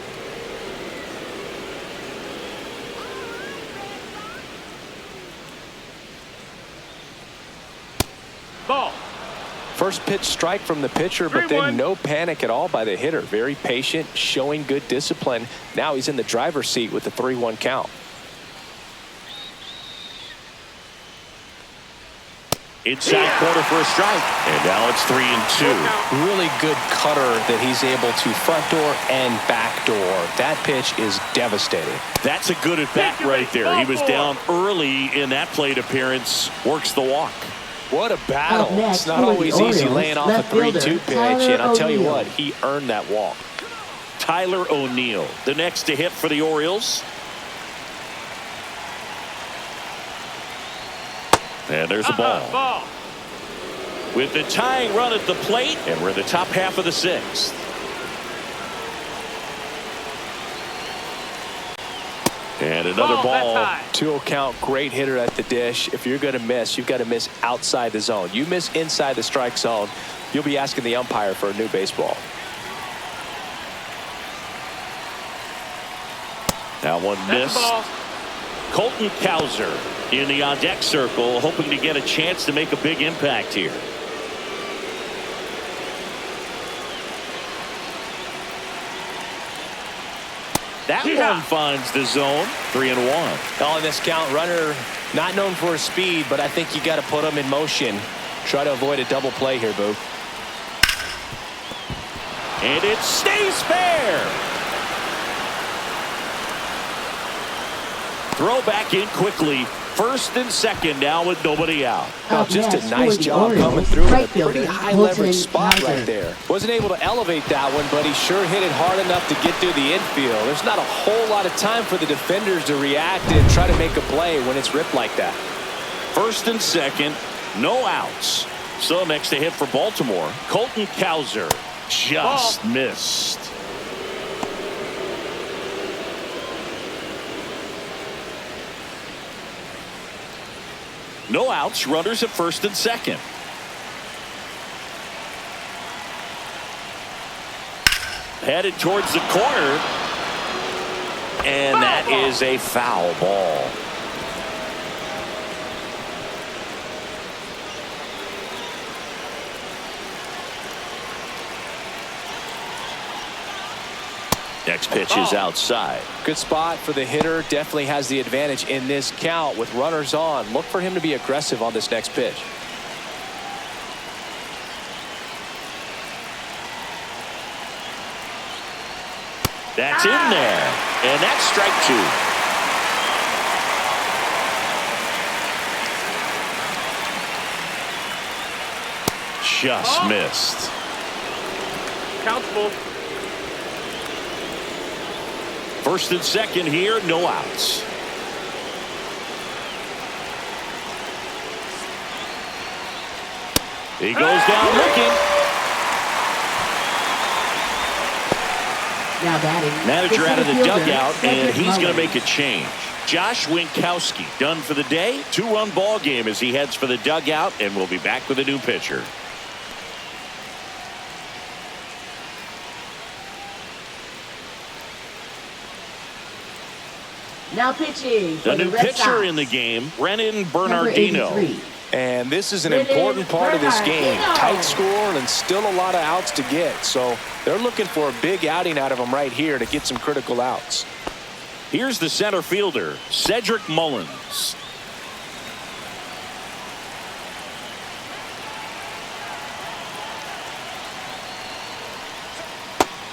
First pitch strike from the pitcher, but then no panic at all by the hitter. Very patient, showing good discipline. Now he's in the driver's seat with the 3-1 count. Inside corner for a strike. And now it's 3-2. Really good cutter that he's able to front door and back door. That pitch is devastating. That's a good at bat right there. He was down early in that plate appearance. Works the walk. What a battle. It's not always easy laying off a 3-2 pitch. And I'll tell you what, he earned that walk. Tyler O'Neill, the next to hit for the Orioles. And there's a ball. With the tying run at the plate, and we're in the top half of the 6th. And another ball. 2-0 count, great hitter at the dish. If you're going to miss, you've got to miss outside the zone. You miss inside the strike zone, you'll be asking the umpire for a new baseball. That one missed. Colton Cowser in the on-deck circle, hoping to get a chance to make a big impact here. That one finds the zone. 3-1. On this count, runner not known for his speed, but I think you got to put him in motion. Try to avoid a double play here, Boo. And it stays fair. Throw back in quickly. First and second now with nobody out. Oh, just a nice job coming through in a pretty high leverage spot right there. Wasn't able to elevate that one, but he sure hit it hard enough to get through the infield. There's not a whole lot of time for the defenders to react and try to make a play when it's ripped like that. First and second, no outs. So next to hit for Baltimore, Colton Cowser just missed. No outs, runners at first and second. Headed towards the corner. And that is a foul ball. Next pitch is outside. Good spot for the hitter. Definitely has the advantage in this count with runners on. Look for him to be aggressive on this next pitch. That's in there. And that's strike 2. Just missed. Countable. First and second here, no outs. He goes down looking. Now batting. Manager out of the dugout, and he's going to make a change. Josh Winkowski done for the day. 2-run ball game as he heads for the dugout, and we'll be back with a new pitcher. Now pitching. The new pitcher in the game, Brennan Bernardino. And this is an important part of this game. Tight score and still a lot of outs to get. So they're looking for a big outing out of him right here to get some critical outs. Here's the center fielder, Cedric Mullins.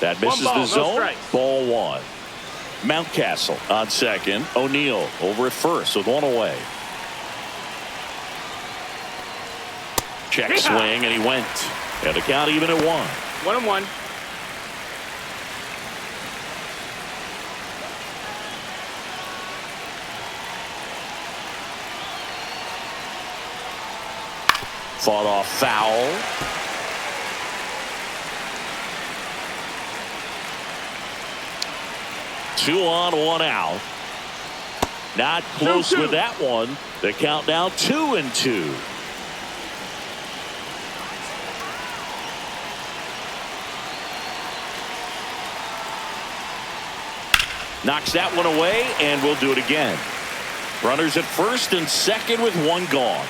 That misses the zone. Ball 1. Mountcastle on second. O'Neill over at first with 1 away. Check swing, and he went. And the count even at 1. 1-1. Fought off foul. Two on, 1 out. Not close with that one. The count now 2-2. Knocks that one away, and we'll do it again. Runners at first and second with 1 gone.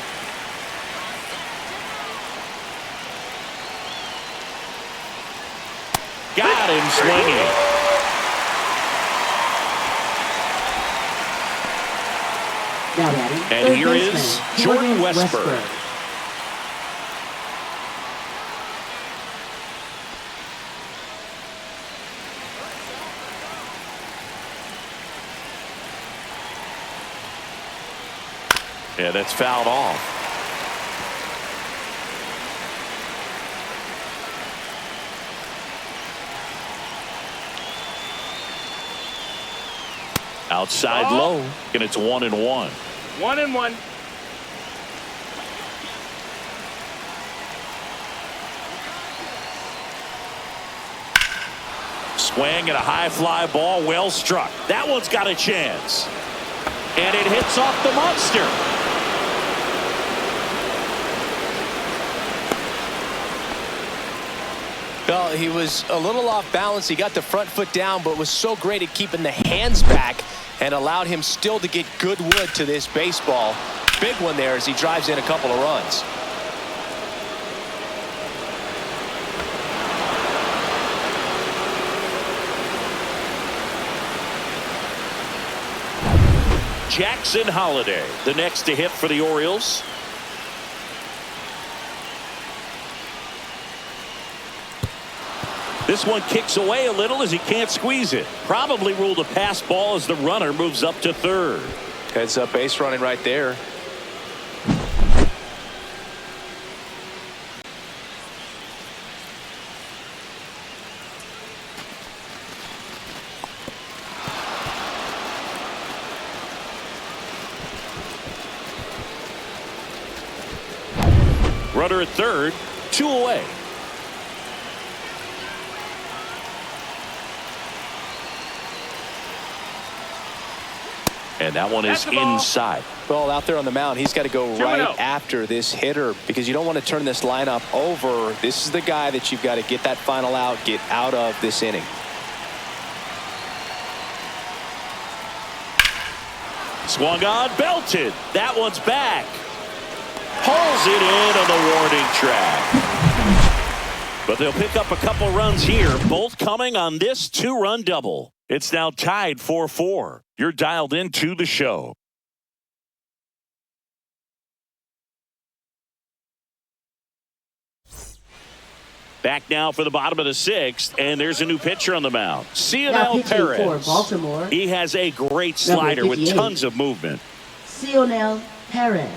got him swinging. Now batting, And third here baseman, is Jordan Westburg. Yeah, that's fouled off. Outside low, and it's 1-1. 1-1. Swing and a high fly ball, well struck. That one's got a chance. And it hits off the monster. Well, he was a little off balance. He got the front foot down, but was so great at keeping the hands back and allowed him still to get good wood to this baseball. Big one there as he drives in a couple of runs. Jackson Holliday, the next to hit for the Orioles. This one kicks away a little as he can't squeeze it. Probably ruled a pass ball as the runner moves up to third. Heads up base running right there. Runner at third, 2 away. And that one is inside. Well, out there on the mound, he's got to go right after this hitter because you don't want to turn this lineup over. This is the guy that you've got to get that final out, get out of this inning. Swung on, belted. That one's back. Pulls it in on the warning track. But they'll pick up a couple runs here, both coming on this 2-run double. It's now tied 4-4. You're dialed into the show. Back now for the bottom of the 6th, and there's a new pitcher on the mound. Cionel Perez. Baltimore, he has a great slider with tons of movement. Cionel Perez.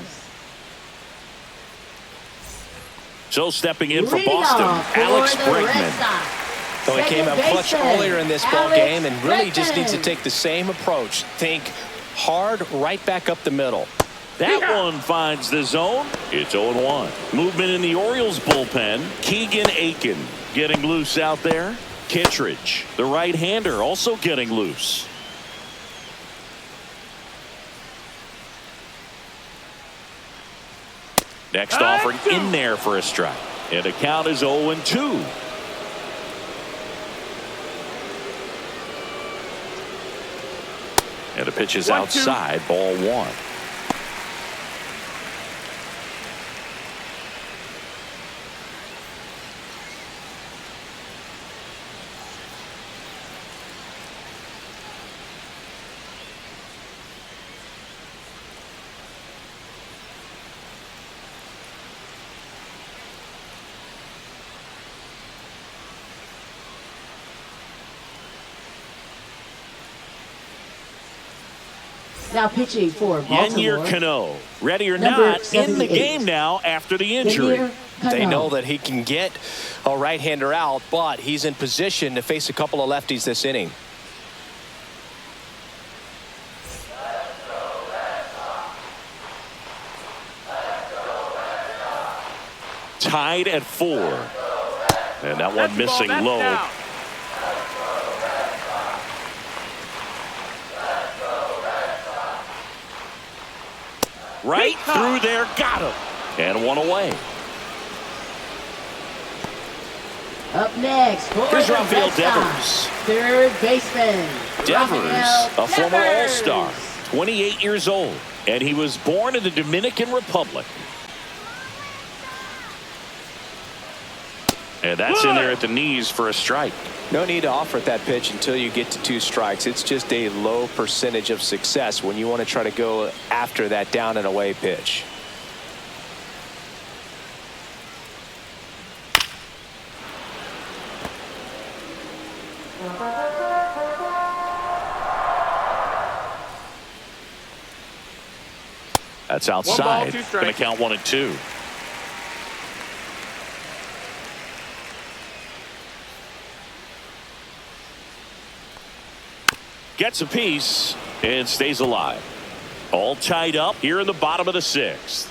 So stepping in for Boston, Alex Bregman. So he came out clutch earlier in this ball game and really just needs to take the same approach. Think hard right back up the middle. That one finds the zone. It's 0-1. Movement in the Orioles bullpen. Keegan Aiken getting loose out there. Kittredge, the right-hander, also getting loose. Next offering in there for a strike. And the count is 0-2. And the pitch is outside, ball 1. Now pitching for Baltimore. Yennier Cano, ready or not, in the game now after the injury. They know that he can get a right-hander out, but he's in position to face a couple of lefties this inning. Tied at 4. And that one missing low. Down. Right through there, got him. And 1 away. Up next, here's Rafael Devers. Third baseman. Devers, a former All-Star, 28 years old. And he was born in the Dominican Republic. And that's in there at the knees for a strike. No need to offer at that pitch until you get to 2 strikes. It's just a low percentage of success when you want to try to go after that down and away pitch. That's outside. Going to count 1 and 2. Gets a piece and stays alive. All tied up here in the bottom of the 6th.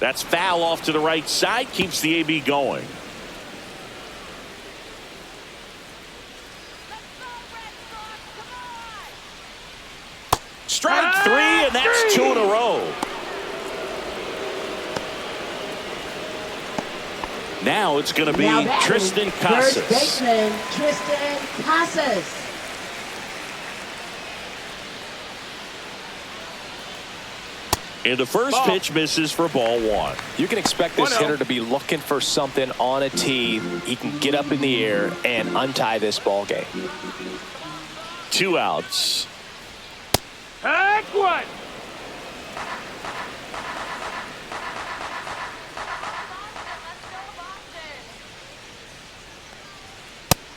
That's foul off to the right side. Keeps the AB going. Strike 3, and that's 2 in a row. Now it's going to be Tristan Casas. First baseman Tristan Casas. And the first pitch misses for ball 1. You can expect this hitter to be looking for something on a tee. He can get up in the air and untie this ball game. 2 outs. Heck one.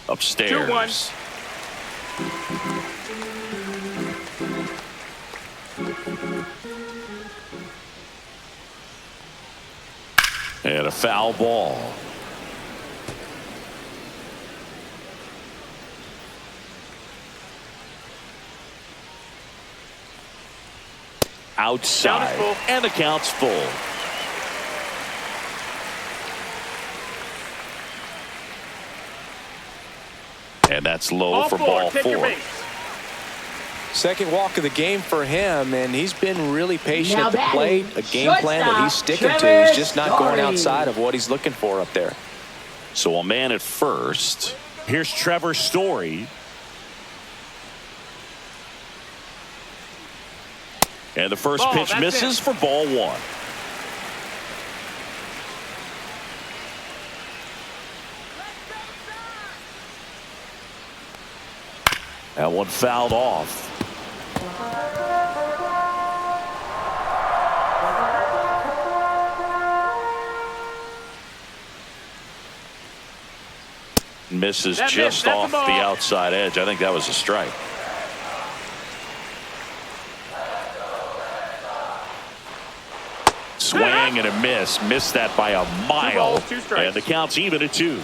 Upstairs. 2-1. And a foul ball. Outside. And the count's full. And that's low for ball 4. Second walk of the game for him, and he's been really patient at the plate. A game plan that he's sticking to. He's just not going outside of what he's looking for up there. So a man at first. Here's Trevor Story. And the first pitch misses for ball 1. That one fouled off. Misses just off the outside edge. I think that was a strike. Swing and a miss. Missed that by a mile. And the count's even at 2.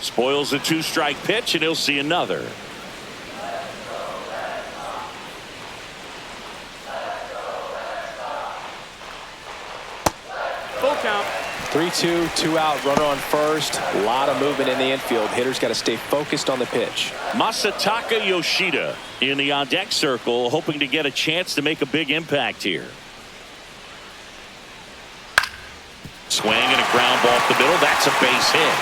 Spoils a 2-strike pitch, and he'll see another. Full count. 3-2, 2 out, runner on first. A lot of movement in the infield. Hitters got to stay focused on the pitch. Masataka Yoshida in the on-deck circle, hoping to get a chance to make a big impact here. Swing and a ground ball up the middle. That's a base hit.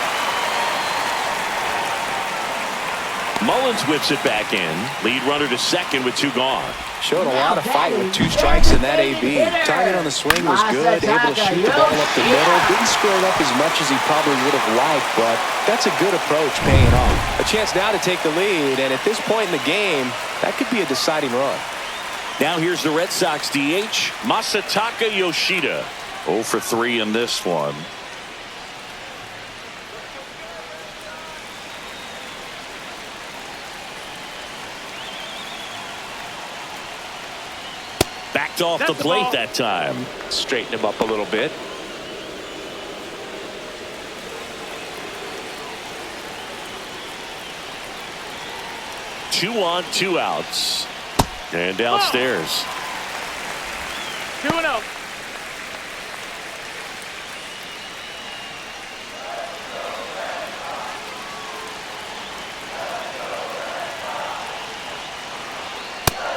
Mullins whips it back in. Lead runner to second with 2 gone. Showed a lot of fight with 2 strikes in that AB. Timing on the swing was good. Able to shoot the ball up the middle. Didn't square it up as much as he probably would have liked, but that's a good approach paying off. A chance now to take the lead, and at this point in the game, that could be a deciding run. Now here's the Red Sox DH, Masataka Yoshida. 0 for 3 in this one. Backed off the plate that time. Straighten him up a little bit. Two on, 2 outs. And downstairs. 2-0.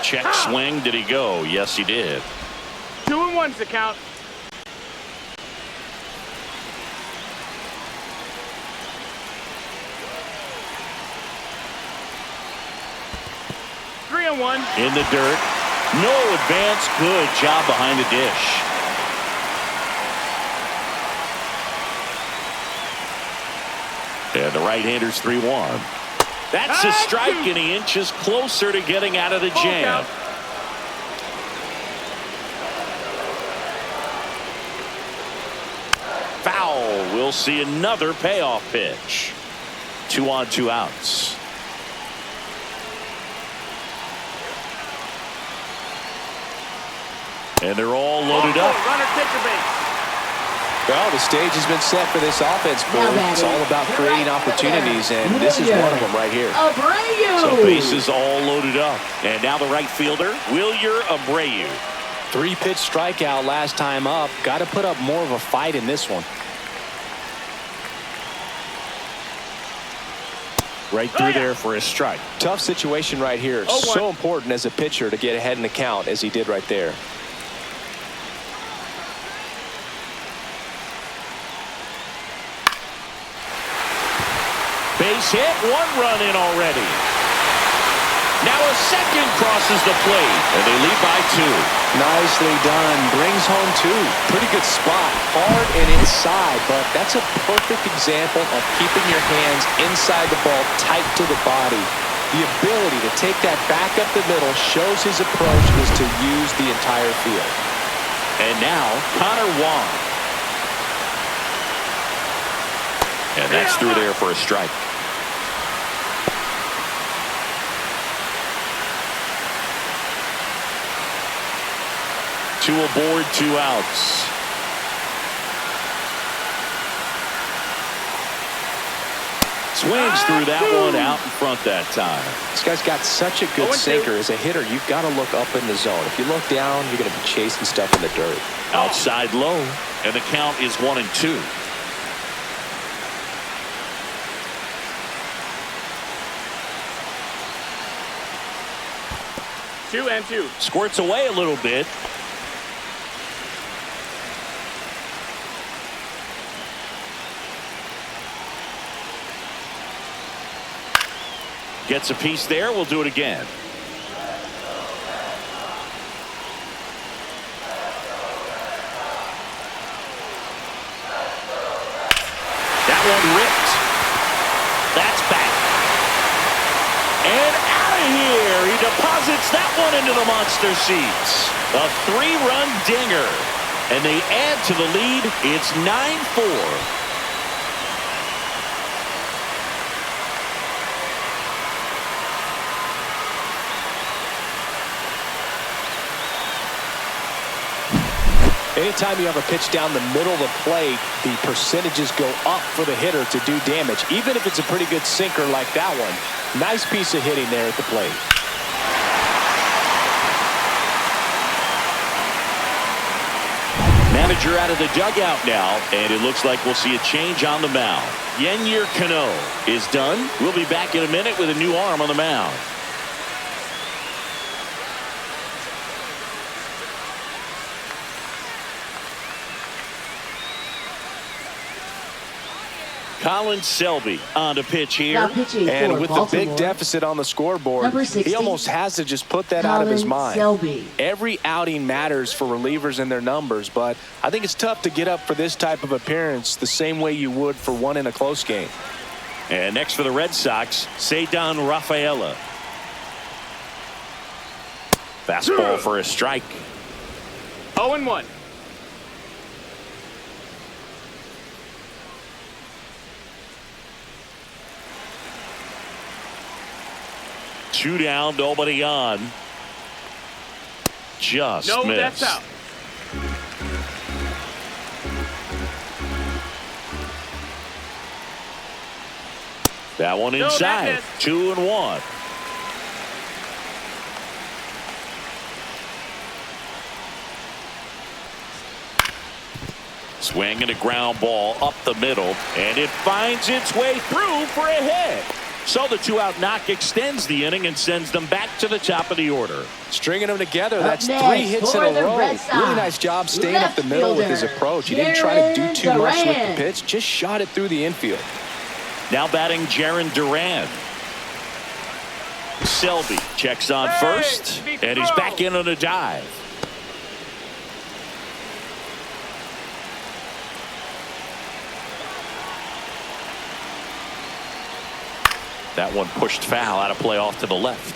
Check swing. Did he go? Yes, he did. 2-1. 1-1's the count. Three and one. In the dirt. No advance. Good job behind the dish. And the right-hander's 3-1. That's a strike, and he inches closer to getting out of the jam. Foul. We'll see another payoff pitch. 2 on, 2 outs. And they're all loaded up. Runner takes the base. Well, the stage has been set for this offense, Bill. It's all about creating opportunities, and this is one of them right here. Abreu. So bases all loaded up. And now the right fielder, Wilyer Abreu. 3-pitch strikeout last time up. Got to put up more of a fight in this one. Right through there for a strike. Tough situation right here. So important as a pitcher to get ahead in the count as he did right there. Base hit, 1 run in already. Now a second crosses the plate, and they lead by 2. Nicely done. Brings home 2. Pretty good spot. Hard and inside, but that's a perfect example of keeping your hands inside the ball, tight to the body. The ability to take that back up the middle shows his approach is to use the entire field. And now Connor Wong. And that's through there for a strike. Two aboard, 2 outs. Swings through that one out in front that time. This guy's got such a good sinker. As a hitter, you've got to look up in the zone. If you look down, you're going to be chasing stuff in the dirt. Outside low, and the count is 1-2. Two and two. Squirts away a little bit. Gets a piece there. We'll do it again. That one ripped. That's back. And out of here. He deposits that one into the monster seats. A 3-run dinger. And they add to the lead. It's 9-4. Anytime you have a pitch down the middle of the plate, the percentages go up for the hitter to do damage, even if it's a pretty good sinker like that one. Nice piece of hitting there at the plate. Manager out of the dugout now, and it looks like we'll see a change on the mound. Yennier Cano is done. We'll be back in a minute with a new arm on the mound. Colin Selby on to pitch here. And with the big deficit on the scoreboard, he almost has to just put that out of his mind. Selby. Every outing matters for relievers and their numbers, but I think it's tough to get up for this type of appearance the same way you would for one in a close game. And next for the Red Sox, Ceddanne Rafaela. Fastball for a strike. 0-1. Two down, nobody on. Just No, missed. that's out. That one inside. 2-1. Swing and a ground ball up the middle, and it finds its way through for a hit. So the 2-out knock extends the inning and sends them back to the top of the order. Stringing them together, Up that's next, 3 hits in for a the row. Red Sox, Really nice job staying up the left middle with his fielder, approach. He didn't try to do too much with the Duran. pitch, just shot it through the infield. Now batting Jaron Duran. Selby checks on first, and he's back in on a dive. That one pushed foul, out of play off to the left.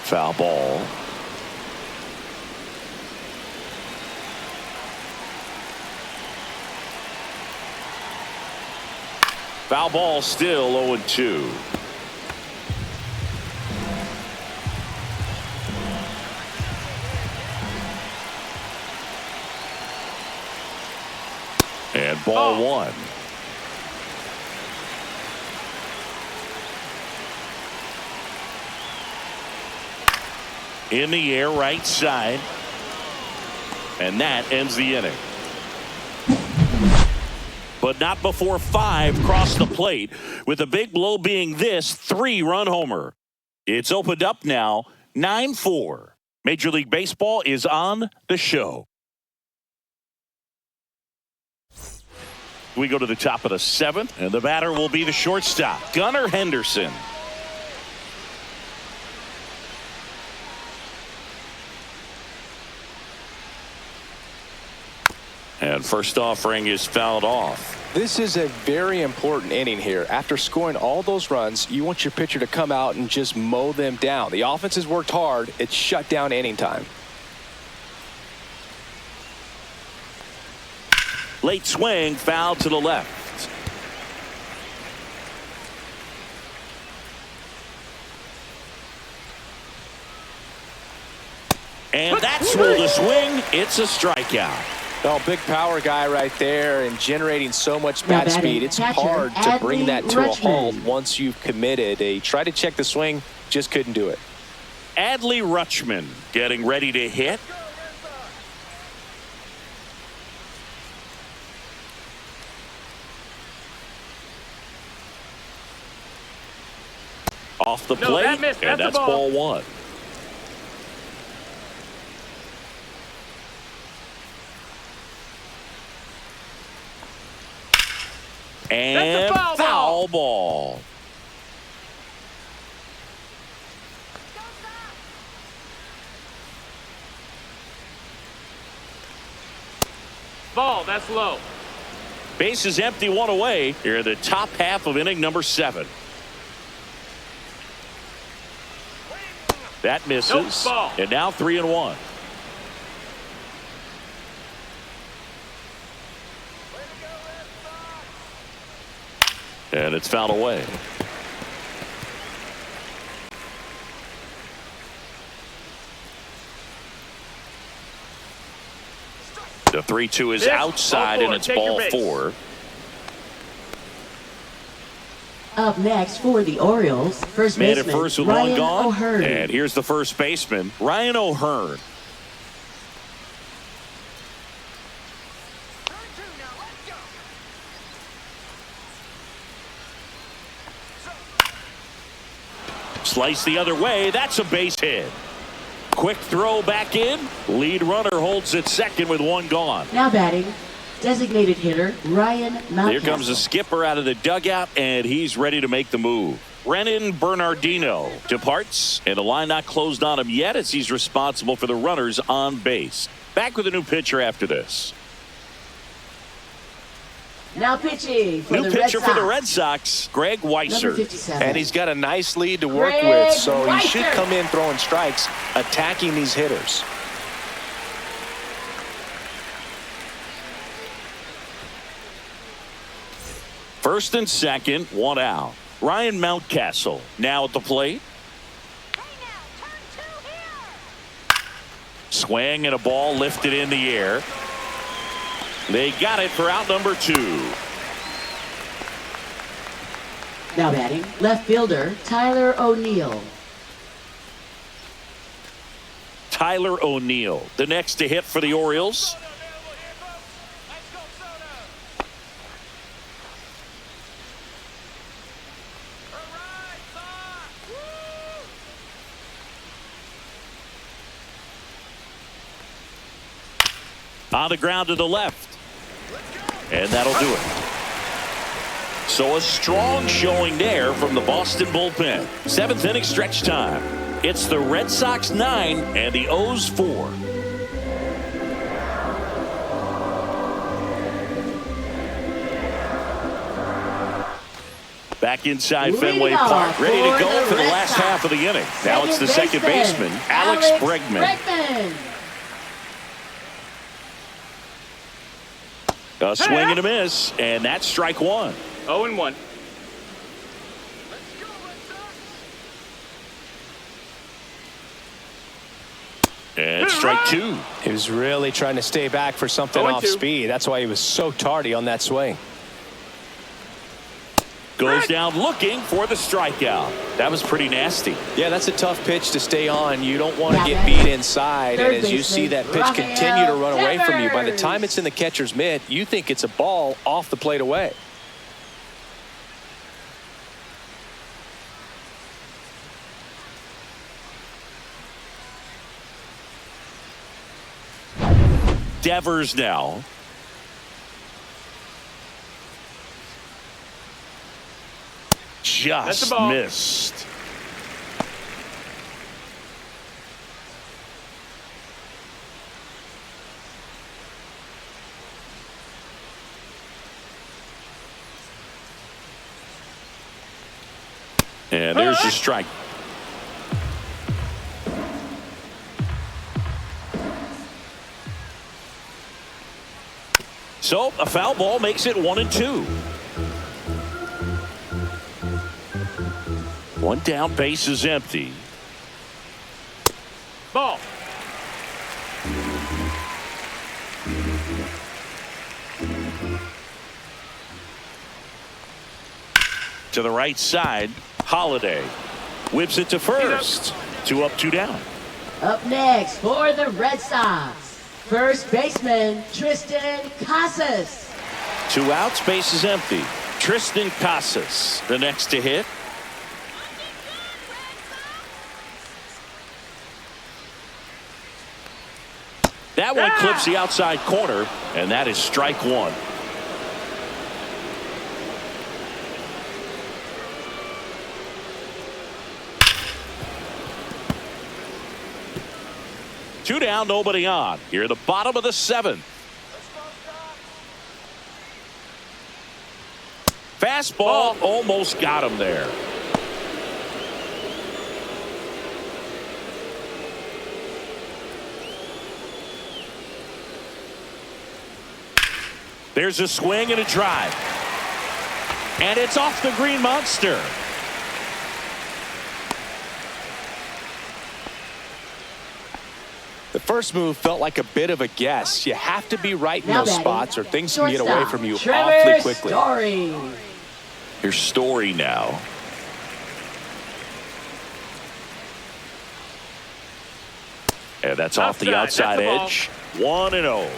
Foul ball. Foul ball, still 0-2. And ball 1. In the air, right side. And that ends the inning. But not before 5 cross the plate, with the big blow being this 3-run homer. It's opened up now, 9-4. Major League Baseball is on the show. We go to the top of the 7th, and the batter will be the shortstop, Gunnar Henderson. And first offering is fouled off. This is a very important inning here. After scoring all those runs, you want your pitcher to come out and just mow them down. The offense has worked hard. It's shut down inning time. Late swing, foul to the left. And that's where the swing. It's a strikeout. Oh, big power guy right there, and generating so much bat speed. It's hard to bring that to a halt once you've committed. Try to check the swing, just couldn't do it. Adley Rutschman getting ready to hit. Off the plate, that missed. and That's that's a ball. ball 1. And foul ball. Ball, that's low. Base is empty, 1 away. Here in the top half of inning number 7. That misses. Nope, ball. And now 3-1. And it's fouled away. The 3-2 is outside, and it's ball 4. Up next for the Orioles, first Man at baseman first with 1 Ryan gone. O'Hearn. And here's the first baseman, Ryan O'Hearn. Slice the other way. That's a base hit. Quick throw back in. Lead runner holds at second with 1 gone. Now batting, designated hitter Ryan Mountcastle. Here comes the skipper out of the dugout, and he's ready to make the move. Renan Bernardino departs, and the line not closed on him yet as he's responsible for the runners on base. Back with a new pitcher after this. Now pitching for New the pitcher Red Sox. for the Red Sox, Greg Number Weisser. 57. And he's got a nice lead to work Greg with, so he should Weisser. come in throwing strikes, attacking these hitters. First and second, 1 out. Ryan Mountcastle now at the plate. Swing and a ball lifted in the air. They got it for out number 2. Now batting, left fielder, Tyler O'Neill. Tyler O'Neill, the next to hit for the Orioles. On the ground to the left. And that'll do it. So a strong showing there from the Boston bullpen. 7th inning stretch time. It's the Red Sox 9 and the O's 4. Back inside Fenway Park, ready to go for the last half of the inning. Now it's the second baseman, Alex Bregman. A swing and a miss, and that's strike one. 0-1. And strike two. He was really trying to stay back for something off speed. That's why he was so tardy on that swing. Goes down looking for the strikeout. That was pretty nasty. Yeah, that's a tough pitch to stay on. You don't want to get beat inside. And as you see that pitch continue to run away from you, by the time it's in the catcher's mitt, you think it's a ball off the plate away. Devers now. Just missed. And there's the strike. So a foul ball makes it 1-2. One down, base is empty. Ball. To the right side, Holiday whips it to first. 2 up, 2 down. Up next for the Red Sox, first baseman Tristan Casas. 2 outs, base is empty. Tristan Casas, the next to hit. That one clips the outside corner, and that is strike one. Two down, nobody on. Here at the bottom of the 7th. Fastball almost got him there. There's a swing and a drive. And it's off the Green Monster. The first move felt like a bit of a guess. You have to be right in those spots or things can get away from you awfully quickly. Here's Story now. And that's off the outside edge. 1-0.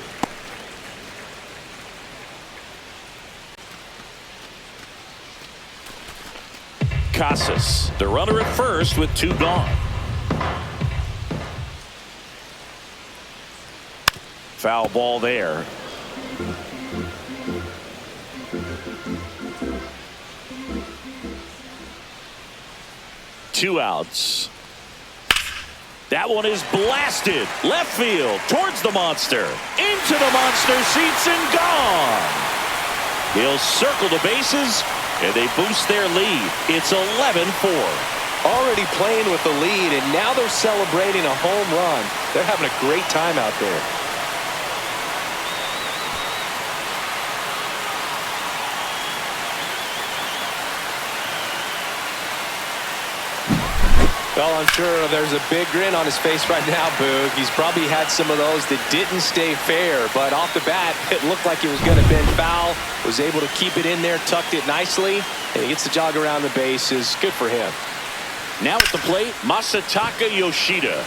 Casas, the runner at first with 2 gone. Foul ball there. Two outs. That one is blasted left field towards the monster, into the monster seats and gone. He'll circle the bases and they boost their lead. It's 11-4. Already playing with the lead, and now they're celebrating a home run. They're having a great time out there. Well, I'm sure there's a big grin on his face right now, Boog. He's probably had some of those that didn't stay fair, but off the bat, it looked like it was going to bend foul. Was able to keep it in there, tucked it nicely, and he gets the jog around the bases. Good for him. Now at the plate, Masataka Yoshida.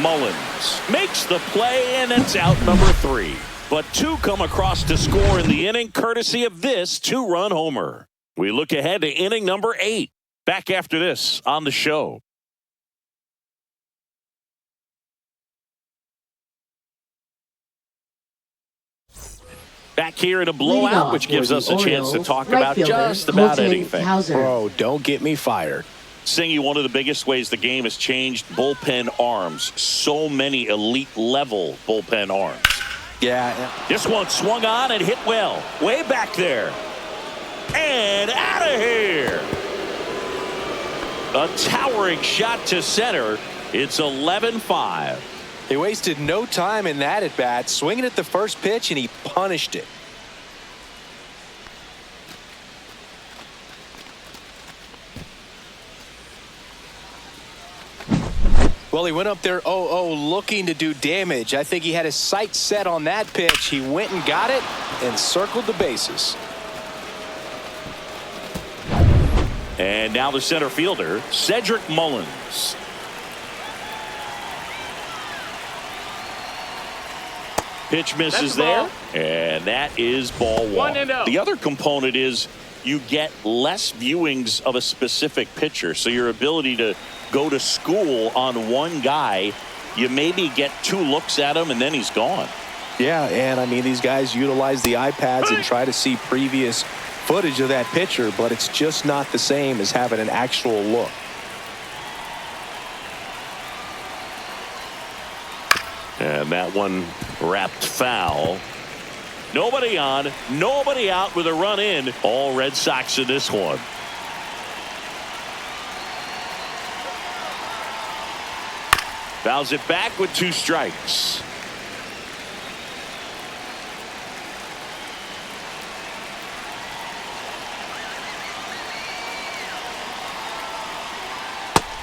Mullins makes the play, and it's out number 3. But 2 come across to score in the inning, courtesy of this 2-run homer. We look ahead to inning number 8. Back after this on the show. Back here in a blowout, which gives us a chance to talk about just about anything. Bro, don't get me fired. Singy, one of the biggest ways the game has changed, bullpen arms. So many elite level bullpen arms. Yeah. This one swung on and hit well. Way back there. And out of here. A towering shot to center. It's 11-5. He wasted no time in that at-bat, swinging at the first pitch, and he punished it. Well, he went up there 0-0 looking to do damage. I think he had his sights set on that pitch. He went and got it and circled the bases. And now the center fielder, Cedric Mullins. Pitch misses there, and that is ball 1. 1-0. The other component is you get less viewings of a specific pitcher, so your ability to go to school on one guy, you maybe get 2 looks at him, and then he's gone. Yeah, and I mean, these guys utilize the iPads and try to see previous footage of that pitcher, but it's just not the same as having an actual look. And that one wrapped foul. Nobody on, nobody out with a run in. All Red Sox in this one. Fouls it back with 2 strikes.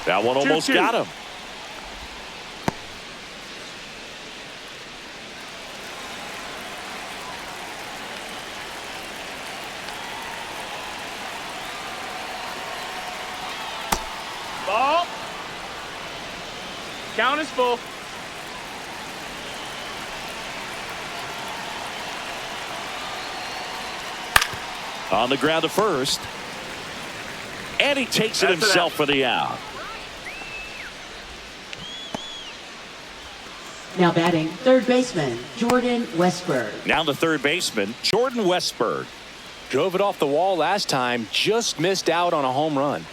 That one almost 2-2. got him. Ball. Count is full. On the ground to first. And he takes it himself for the out. Now batting, third baseman, Jordan Westberg. Now the third baseman, Jordan Westberg. Drove it off the wall last time, just missed out on a home run.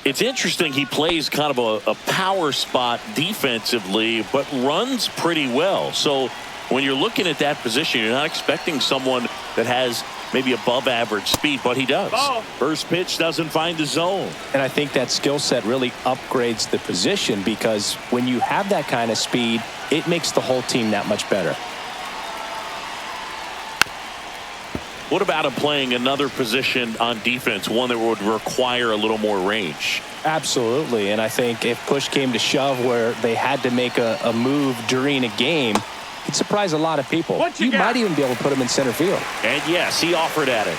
It's interesting, he plays kind of a power spot defensively, but runs pretty well. So when you're looking at that position, you're not expecting someone that has maybe above average speed, but he does. Ball. First pitch doesn't find the zone. And I think that skill set really upgrades the position, because when you have that kind of speed, it makes the whole team that much better. What about him playing another position on defense, one that would require a little more range? Absolutely, and I think if push came to shove where they had to make a move during a game, it'd surprise a lot of people. You might even be able to put him in center field. And yes, he offered at it.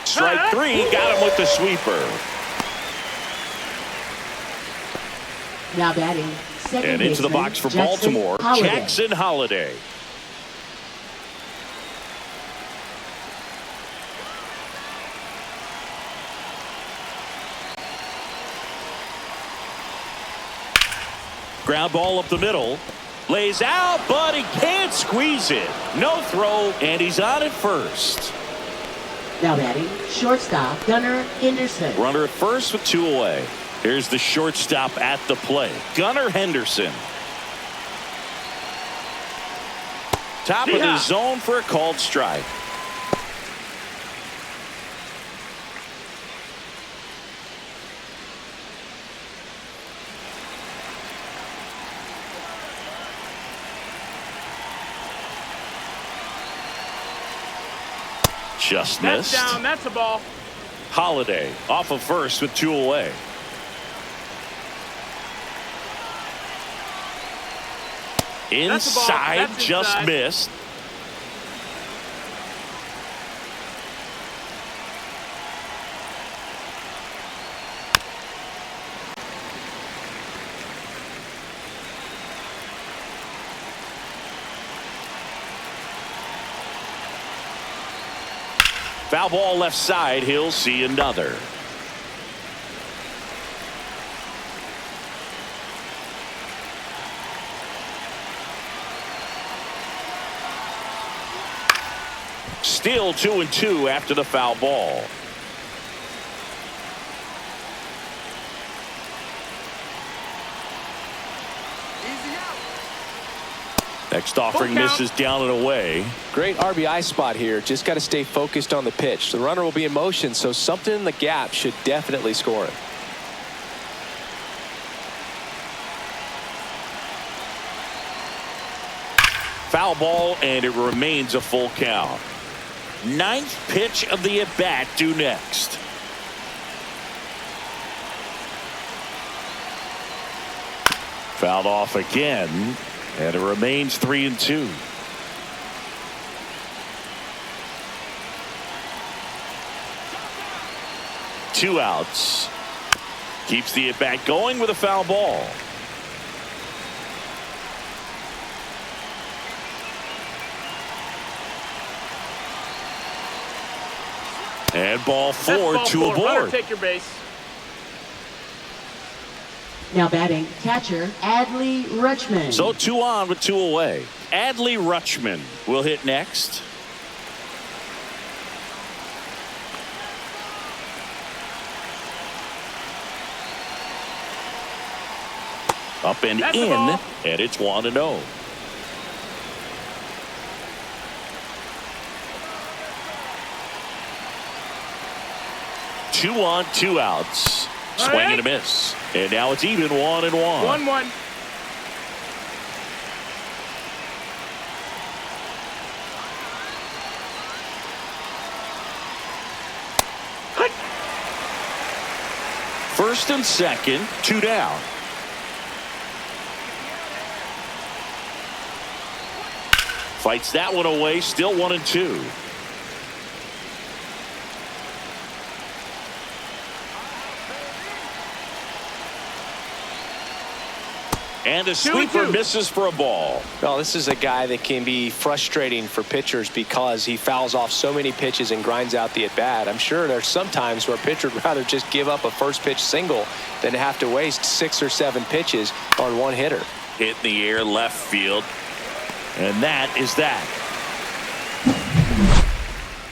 Strike 3, got him with the sweeper. Now batting, second And into the baseman, box for Jackson Baltimore, Holliday. Jackson Holliday. Ground ball up the middle. Lays out, but he can't squeeze it. No throw, and he's on at first. Now batting, shortstop, Gunnar Henderson. Runner at first with 2 away. Here's the shortstop at the plate, Gunnar Henderson. Top of the zone for a called strike. just That's missed. down. That's a ball. Holiday off of first with 2 away. Inside, That's just inside. missed. Foul ball left side. He'll see another. Still 2-2 after the foul ball. Next offering misses down and away. Great RBI spot here. Just got to stay focused on the pitch. The runner will be in motion, so something in the gap should definitely score it. Foul ball, and it remains a full count. 9th pitch of the at-bat due next. Fouled off again, and it remains 3-2. Two outs. Keeps the at-bat going with a foul ball. And ball 4 to a board. Take your base. Now batting, catcher, Adley Rutschman. So 2 on with 2 away. Adley Rutschman will hit next. Up and That's in, and it's 1-0. Two on, 2 outs. Swing and a miss. And now it's even 1-1. 1-1. First and second, 2 down. Fights that one away, still 1-2. And a sweeper misses for a ball. Well, this is a guy that can be frustrating for pitchers because he fouls off so many pitches and grinds out the at-bat. I'm sure there's some times where a pitcher would rather just give up a first pitch single than have to waste 6 or 7 pitches on one hitter. Hit in the air left field. And that is that.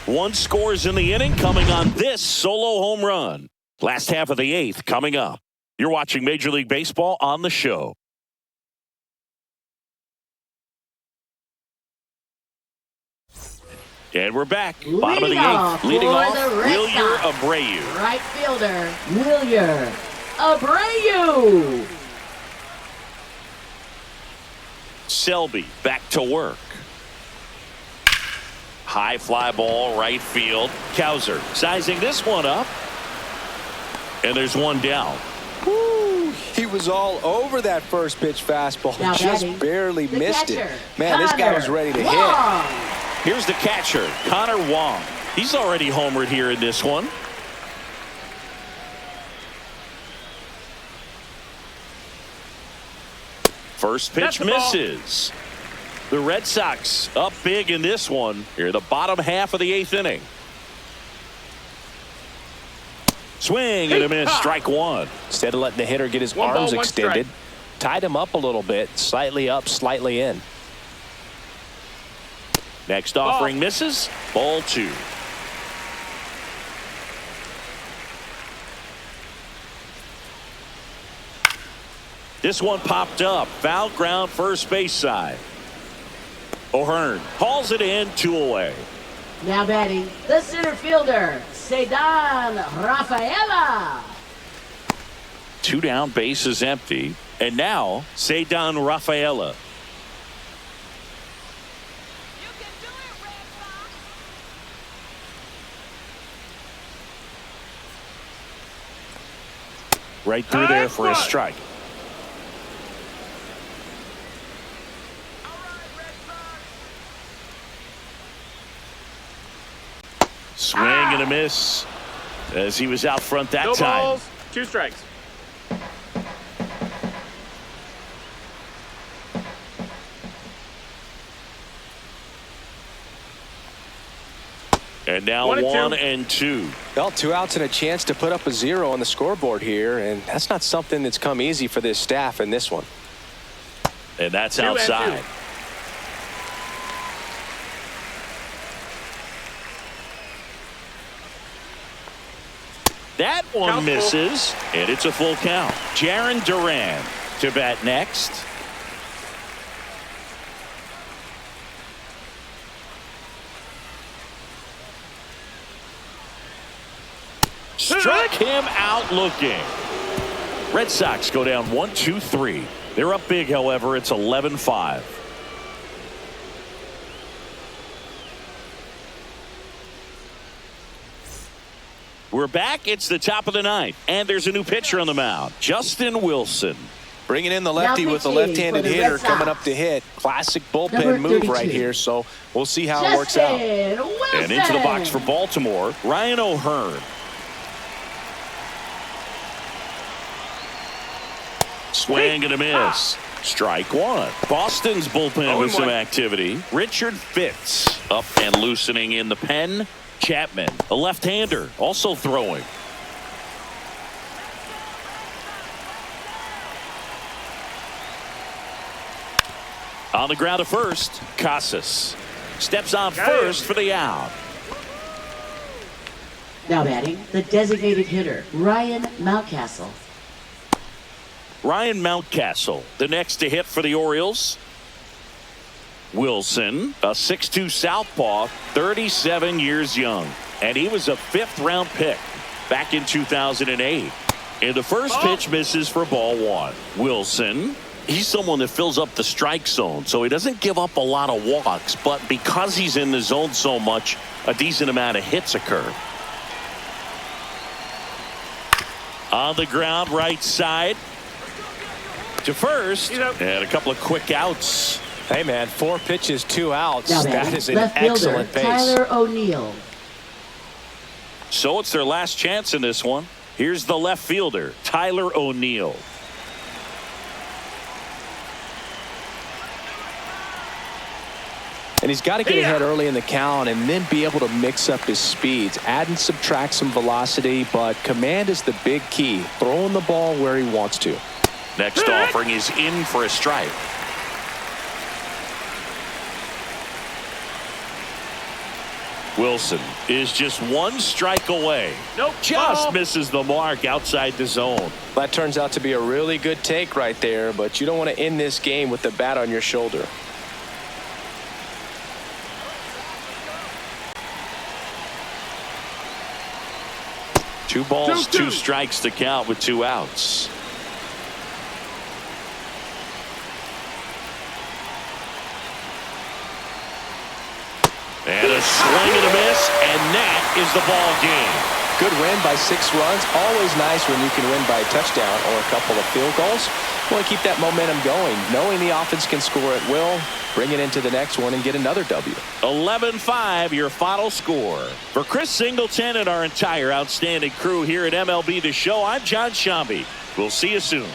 1 scores in the inning coming on this solo home run. Last half of the 8th coming up. You're watching Major League Baseball on the show. And we're back. Bottom of the 8th. Leading off, Wilyer Abreu. Right fielder, Wilyer Abreu. Selby back to work. High fly ball, right field. Cowser sizing this one up. And there's 1 down. Woo, he was all over that first pitch fastball. Now just batting, barely missed catcher, it. Man, this guy was ready to Wong. hit. Here's the catcher, Connor Wong. He's already homered here in this one. First pitch misses. The Red Sox up big in this one. Here, the bottom half of the 8th inning. Swing and a miss, strike 1. Instead of letting the hitter get his arms extended, tied him up a little bit, slightly up, slightly in. Next offering misses. Ball 2. This one popped up. Foul ground, first base side. O'Hearn hauls it in, 2 away. Now batting, the center fielder, Cedar Rafaela. 2 down, base is empty. And now, Cedar Rafaela. Right through there for a strike. Swing and a miss as he was out front that No time. balls, 2 strikes. And now 1 and 2. Well, 2 outs and a chance to put up a 0 on the scoreboard here, and that's not something that's come easy for this staff in this one. And that's 2 outside. and 2. That one Count misses, and it's a full count. Jarren Duran to bat next. Struck him out looking. Red Sox go down 1-2-3. They're up big, however. It's 11-5. We're back. It's the top of the 9th, and there's a new pitcher on the mound, Justin Wilson. Bringing in the lefty with the left-handed hitter coming up to hit. Classic bullpen move right here, so we'll see how it works out. And into the box for Baltimore, Ryan O'Hearn. Swing and a miss. Strike 1. Boston's bullpen with some activity. Richard Fitz up and loosening in the pen. Chapman, a left-hander, also throwing. On the ground to first, Casas steps on first for the out. Now batting, the designated hitter, Ryan Mountcastle. Ryan Mountcastle, the next to hit for the Orioles. Wilson, a 6'2 southpaw, 37 years young, and he was a 5th-round pick back in 2008. And the first pitch misses for ball 1. Wilson, he's someone that fills up the strike zone, so he doesn't give up a lot of walks, but because he's in the zone so much, a decent amount of hits occur. On the ground, right side to first, and a couple of quick outs. Hey, man, 4 pitches, 2 outs. Now That is an left excellent fielder, pace. Tyler O'Neill. So it's their last chance in this one. Here's the left fielder, Tyler O'Neill. And he's got to get ahead early in the count and then be able to mix up his speeds. Add and subtract some velocity, but command is the big key. Throwing the ball where he wants to. Next offering is in for a strike. Wilson is just 1 strike away. Nope. Just misses the mark outside the zone. That turns out to be a really good take right there, but you don't want to end this game with the bat on your shoulder. Two balls, 2 strikes to count with 2 outs. And a swing and a miss, and that is the ball game. Good win by 6 runs. Always nice when you can win by a touchdown or a couple of field goals. Want to keep that momentum going, knowing the offense can score at will, bring it into the next one and get another W. 11-5, your final score. For Chris Singleton and our entire outstanding crew here at MLB The Show, I'm John Shambi. We'll see you soon.